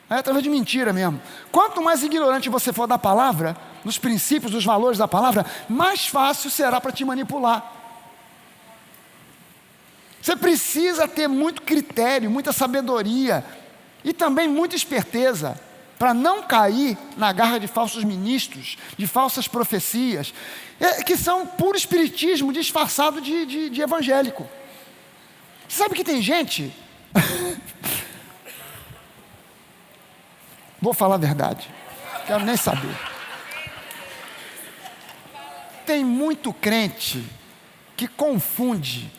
Aí é através de mentira mesmo. Quanto mais ignorante você for da palavra, dos princípios, dos valores da palavra, mais fácil será para te manipular. Você precisa ter muito critério, muita sabedoria e também muita esperteza para não cair na garra de falsos ministros, de falsas profecias, que são puro espiritismo disfarçado de evangélico. Você sabe que tem gente... Vou falar a verdade, quero nem saber. Tem muito crente que confunde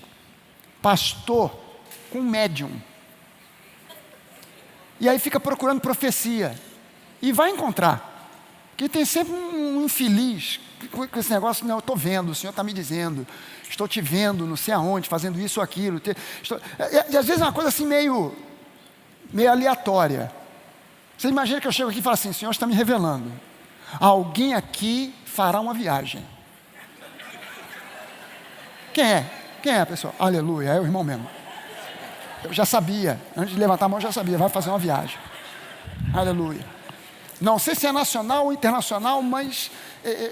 pastor com médium. E aí fica procurando profecia. E vai encontrar. Que tem sempre um infeliz com esse negócio, não, eu estou vendo, o Senhor está me dizendo, estou te vendo, não sei aonde, fazendo isso ou aquilo. E às vezes é uma coisa assim meio aleatória. Você imagina que eu chego aqui e falo assim, o Senhor está me revelando. Alguém aqui fará uma viagem. Quem é? Quem é, pessoal? Aleluia, é o irmão mesmo. Eu já sabia, antes de levantar a mão eu já sabia, vai fazer uma viagem. Aleluia. Não sei se é nacional ou internacional, mas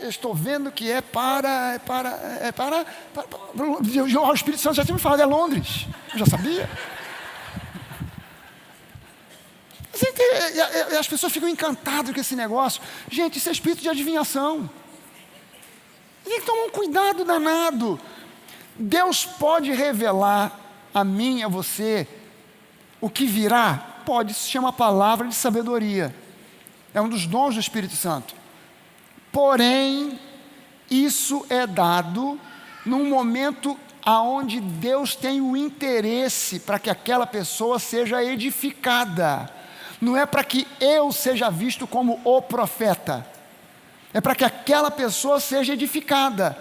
estou vendo que o Espírito Santo já tinha me falado, é Londres. Eu já sabia. E as pessoas ficam encantadas com esse negócio. Gente, isso é espírito de adivinhação. Tem que tomar um cuidado danado. Deus pode revelar a mim e a você o que virá. Pode, se chama palavra de sabedoria. É um dos dons do Espírito Santo. Porém, isso é dado num momento aonde Deus tem o interesse para que aquela pessoa seja edificada. Não é para que eu seja visto como o profeta. É para que aquela pessoa seja edificada.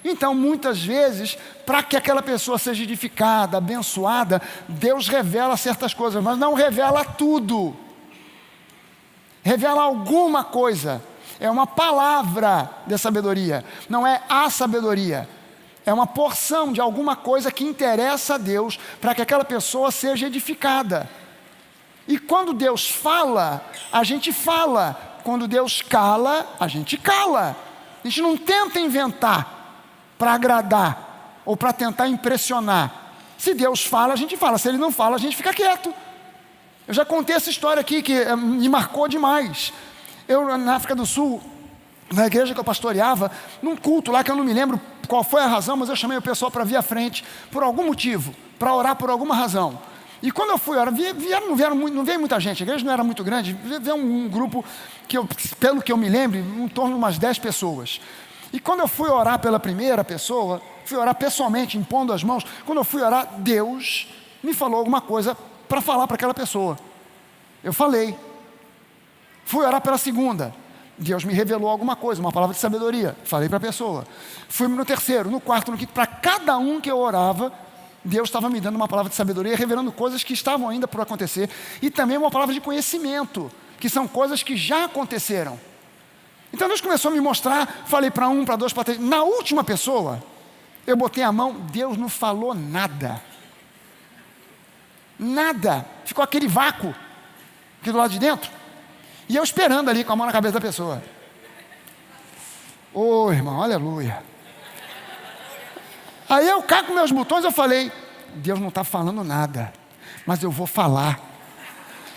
Então, muitas vezes, para que aquela pessoa seja edificada, abençoada, Deus revela certas coisas, mas não revela tudo. Revela alguma coisa. É uma palavra de sabedoria, não é a sabedoria. É uma porção de alguma coisa que interessa a Deus para que aquela pessoa seja edificada. E quando Deus fala, a gente fala. Quando Deus cala, a gente cala. A gente não tenta inventar para agradar ou para tentar impressionar. Se Deus fala, a gente fala. Se Ele não fala, a gente fica quieto. Eu já contei essa história aqui que me marcou demais. Eu, na África do Sul, na igreja que eu pastoreava, num culto lá que eu não me lembro qual foi a razão, mas eu chamei o pessoal para vir à frente, por algum motivo, para orar por alguma razão. E quando eu fui orar, não veio muita gente, a igreja não era muito grande, veio um grupo, pelo que eu me lembro, em torno de umas 10 pessoas. E quando eu fui orar pela primeira pessoa, fui orar pessoalmente, impondo as mãos, quando eu fui orar, Deus me falou alguma coisa para falar para aquela pessoa. Eu falei. Fui orar pela segunda. Deus me revelou alguma coisa, uma palavra de sabedoria. Falei para a pessoa. Fui no terceiro, no quarto, no quinto. Para cada um que eu orava, Deus estava me dando uma palavra de sabedoria, revelando coisas que estavam ainda por acontecer. E também uma palavra de conhecimento, que são coisas que já aconteceram. Então Deus começou a me mostrar, falei para um, para dois, para três. Na última pessoa, eu botei a mão, Deus não falou nada. Nada. Ficou aquele vácuo aqui do lado de dentro. E eu esperando ali com a mão na cabeça da pessoa. Ô, irmão, aleluia. Aí eu caio com meus botões, eu falei, Deus não está falando nada, mas eu vou falar.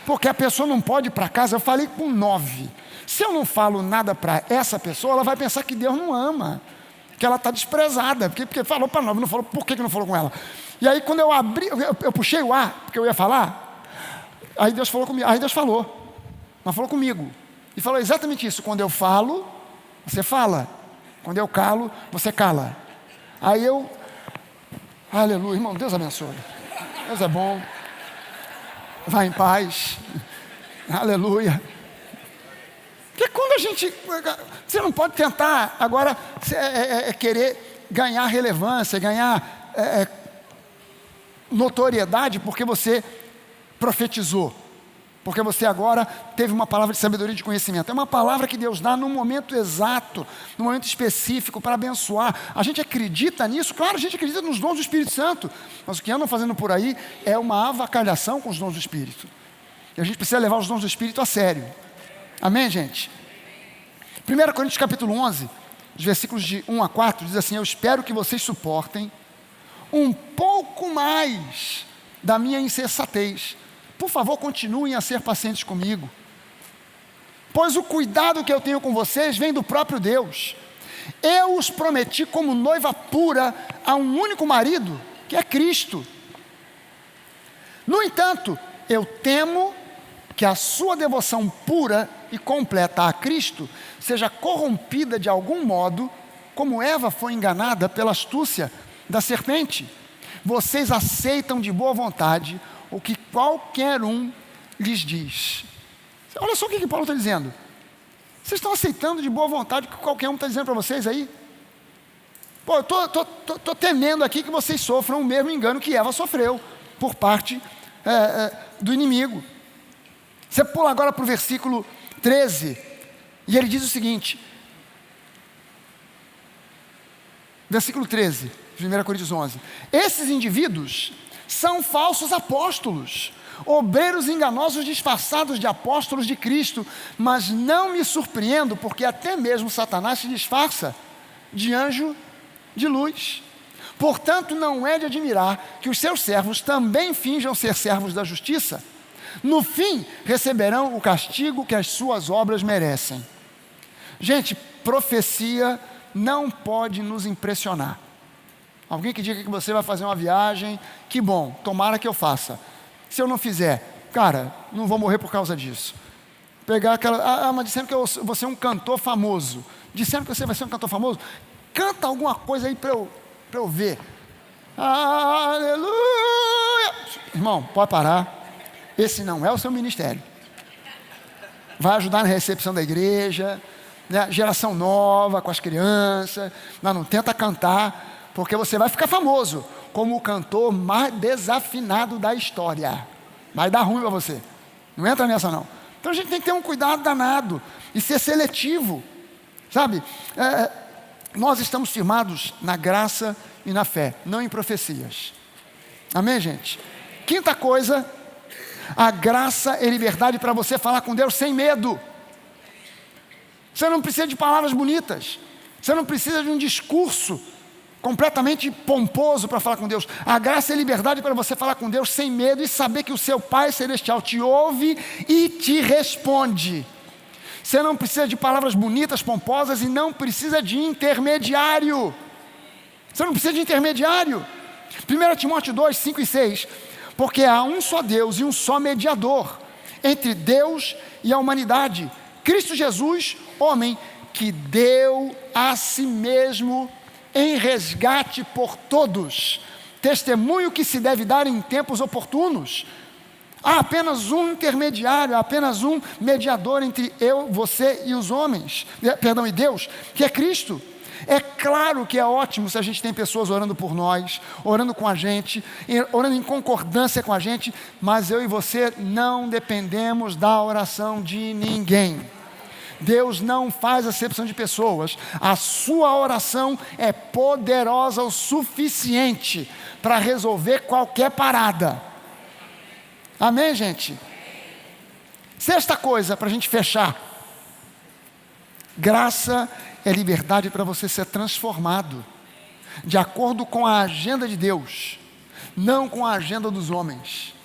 Porque a pessoa não pode ir para casa, eu falei com 9. Se eu não falo nada para essa pessoa, ela vai pensar que Deus não ama, que ela está desprezada, porque falou para 9, não falou, por que não falou com ela? E aí quando eu abri, eu puxei o ar, porque eu ia falar, aí Deus falou comigo, aí Deus falou, mas falou comigo, e falou exatamente isso, quando eu falo, você fala, quando eu calo, você cala. Aí eu, aleluia, irmão, Deus abençoe, Deus é bom, vai em paz, aleluia. Porque quando a gente, você não pode tentar agora querer ganhar relevância, ganhar notoriedade porque você profetizou, porque você agora teve uma palavra de sabedoria e de conhecimento. É uma palavra que Deus dá no momento exato, no momento específico para abençoar. A gente acredita nisso? Claro, a gente acredita nos dons do Espírito Santo, mas o que andam fazendo por aí é uma avacalhação com os dons do Espírito. E a gente precisa levar os dons do Espírito a sério. Amém, gente? 1 Coríntios capítulo 11, os versículos de 1 a 4, diz assim, eu espero que vocês suportem um pouco mais da minha insensatez. Por favor, continuem a ser pacientes comigo. Pois o cuidado que eu tenho com vocês vem do próprio Deus. Eu os prometi como noiva pura a um único marido, que é Cristo. No entanto, eu temo que a sua devoção pura e completa a Cristo seja corrompida de algum modo, como Eva foi enganada pela astúcia da serpente. Vocês aceitam de boa vontade o que qualquer um lhes diz. Olha só o que Paulo está dizendo. Vocês estão aceitando de boa vontade o que qualquer um está dizendo para vocês aí? Pô, eu estou temendo aqui que vocês sofram o mesmo engano que Eva sofreu por parte do inimigo. Você pula agora para o versículo 13, e ele diz o seguinte, versículo 13, de 1 Coríntios 11, esses indivíduos são falsos apóstolos, obreiros enganosos disfarçados de apóstolos de Cristo, mas não me surpreendo, porque até mesmo Satanás se disfarça de anjo de luz. Portanto, não é de admirar que os seus servos também finjam ser servos da justiça. No fim, receberão o castigo que as suas obras merecem. Gente, profecia não pode nos impressionar. Alguém que diga que você vai fazer uma viagem, que bom, tomara que eu faça. Se eu não fizer, cara, não vou morrer por causa disso. Pegar aquela, mas disseram que eu vou ser um cantor famoso. Disseram que você vai ser um cantor famoso? Canta alguma coisa aí para eu ver. Aleluia! Irmão, pode parar. Esse não é o seu ministério. Vai ajudar na recepção da igreja, né? Geração nova com as crianças, mas não tenta cantar, porque você vai ficar famoso como o cantor mais desafinado da história. Vai dar ruim para você. Não entra nessa não. Então a gente tem que ter um cuidado danado e ser seletivo, sabe? Nós estamos firmados na graça e na fé, não em profecias. Amém, gente? Quinta coisa, a graça e liberdade para você falar com Deus sem medo. Você não precisa de palavras bonitas. Você não precisa de um discurso completamente pomposo para falar com Deus. A graça e liberdade para você falar com Deus sem medo e saber que o seu Pai Celestial te ouve e te responde. Você não precisa de palavras bonitas, pomposas e não precisa de intermediário. Você não precisa de intermediário. 1 Timóteo 2, 5 e 6. Porque há um só Deus e um só mediador entre Deus e a humanidade, Cristo Jesus, homem, que deu a si mesmo em resgate por todos, testemunho que se deve dar em tempos oportunos. Há apenas um intermediário, há apenas um mediador entre eu, você e os homens, e Deus, que é Cristo. É claro que é ótimo se a gente tem pessoas orando por nós, orando com a gente, orando em concordância com a gente, mas eu e você não dependemos da oração de ninguém. Deus não faz acepção de pessoas. A sua oração é poderosa o suficiente para resolver qualquer parada. Amém, gente? Sexta coisa para a gente fechar. Graça é liberdade para você ser transformado de acordo com a agenda de Deus, não com a agenda dos homens.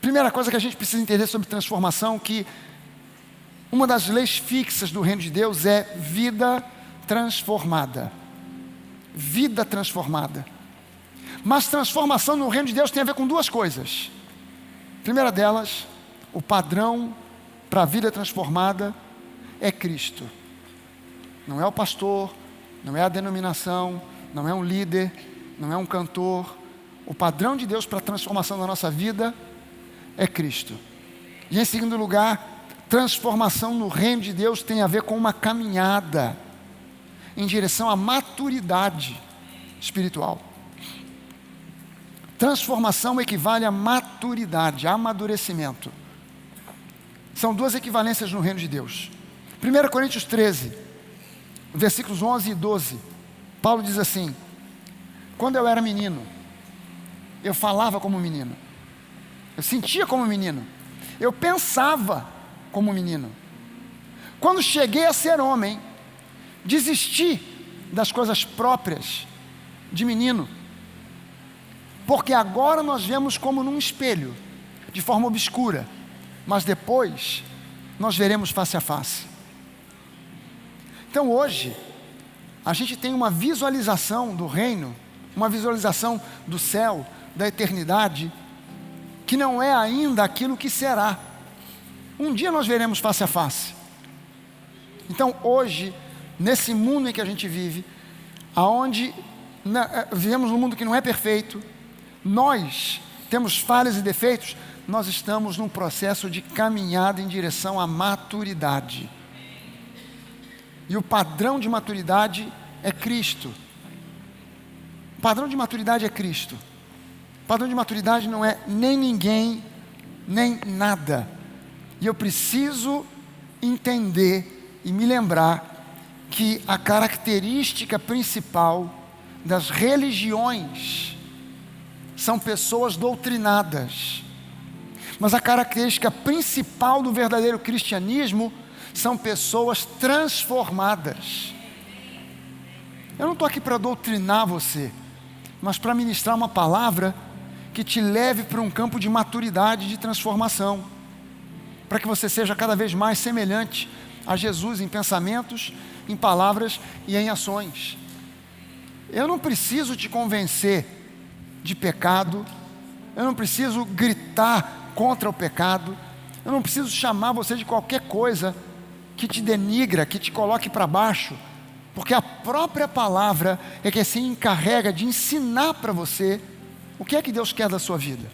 Primeira coisa que a gente precisa entender sobre transformação, que uma das leis fixas do reino de Deus é vida transformada. Vida transformada. Mas transformação no reino de Deus tem a ver com duas coisas. Primeira delas, o padrão para a vida transformada é Cristo. Não é o pastor, não é a denominação, não é um líder, não é um cantor. O padrão de Deus para a transformação da nossa vida é Cristo. E em segundo lugar, transformação no reino de Deus tem a ver com uma caminhada em direção à maturidade espiritual. Transformação equivale a maturidade, a amadurecimento. São duas equivalências no reino de Deus. 1 Coríntios 13, versículos 11 e 12. Paulo diz assim: quando eu era menino, eu falava como menino, eu sentia como menino, eu pensava como menino. Quando cheguei a ser homem, desisti das coisas próprias de menino, porque agora nós vemos como num espelho, de forma obscura, mas depois nós veremos face a face. Então hoje, a gente tem uma visualização do reino, uma visualização do céu, da eternidade, que não é ainda aquilo que será. Um dia nós veremos face a face. Então hoje, nesse mundo em que a gente vive, aonde vivemos num mundo que não é perfeito, nós temos falhas e defeitos, nós estamos num processo de caminhada em direção à maturidade. E o padrão de maturidade é Cristo. O padrão de maturidade é Cristo. O padrão de maturidade não é nem ninguém, nem nada. E eu preciso entender e me lembrar que a característica principal das religiões são pessoas doutrinadas. Mas a característica principal do verdadeiro cristianismo são pessoas transformadas. Eu não estou aqui para doutrinar você, mas para ministrar uma palavra que te leve para um campo de maturidade, de transformação, para que você seja cada vez mais semelhante a Jesus em pensamentos, em palavras e em ações. Eu não preciso te convencer de pecado, eu não preciso gritar contra o pecado, eu não preciso chamar você de qualquer coisa que te denigra, que te coloque para baixo, porque a própria palavra é que se encarrega de ensinar para você o que é que Deus quer da sua vida,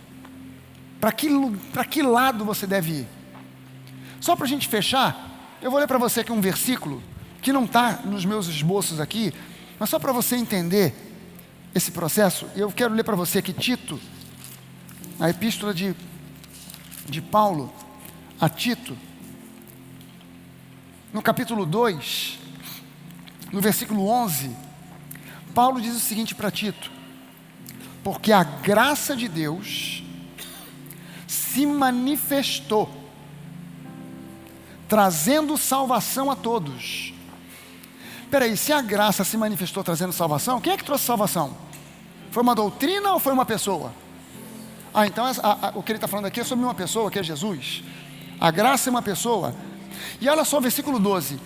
para que lado você deve ir. Só para a gente fechar, eu vou ler para você aqui um versículo que não está nos meus esboços aqui, mas só para você entender esse processo. Eu quero ler para você aqui Tito, a epístola de Paulo a Tito, no capítulo 2, no versículo 11, Paulo diz o seguinte para Tito: porque a graça de Deus se manifestou, trazendo salvação a todos. Espera aí, se a graça se manifestou trazendo salvação, quem é que trouxe salvação? Foi uma doutrina ou foi uma pessoa? Então o que ele está falando aqui é sobre uma pessoa, que é Jesus. A graça é uma pessoa. E olha só o versículo 12.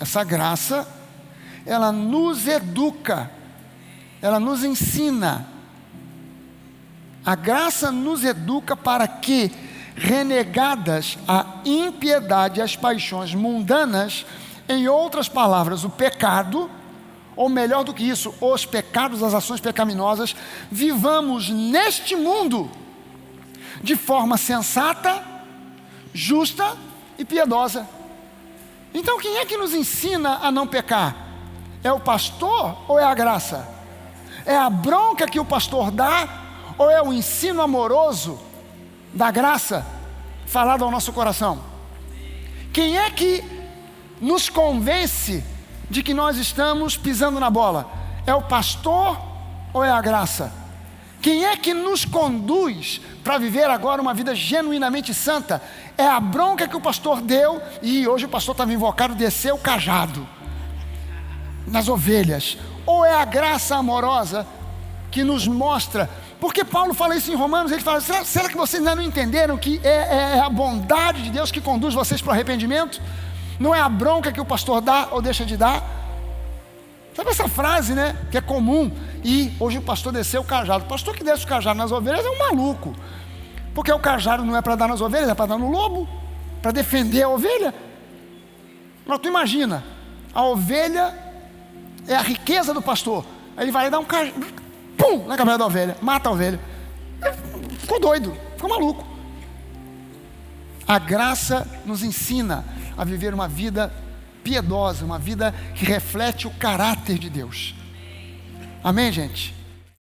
Essa graça, ela nos educa, ela nos ensina. A graça nos educa para que, renegadas a impiedade e as paixões mundanas, em outras palavras, o pecado, ou melhor do que isso, os pecados, as ações pecaminosas, vivamos neste mundo de forma sensata, justa e piedosa. Então quem é que nos ensina a não pecar? É o pastor ou é a graça? É a bronca que o pastor dá ou é o ensino amoroso da graça? falado ao nosso coração? Quem é que nos convence de que nós estamos pisando na bola? É o pastor ou é a graça? Quem é que nos conduz para viver agora uma vida genuinamente santa? É a bronca que o pastor deu, e hoje o pastor estava invocado, descer o cajado nas ovelhas, ou é a graça amorosa que nos mostra? Porque Paulo fala isso em Romanos, ele fala, será que vocês ainda não entenderam que é a bondade de Deus que conduz vocês para o arrependimento? Não é a bronca que o pastor dá ou deixa de dar? Sabe essa frase, né, que é comum? E hoje o pastor desceu o cajado. O pastor que desce o cajado nas ovelhas é um maluco, porque o cajado não é para dar nas ovelhas, é para dar no lobo, para defender a ovelha. Mas tu imagina, a ovelha é a riqueza do pastor, aí ele vai lá e dá um cajado, pum, na cabeça da ovelha, mata a ovelha. Ficou doido, ficou maluco. A graça nos ensina a viver uma vida piedosa, uma vida que reflete o caráter de Deus. Amém, gente?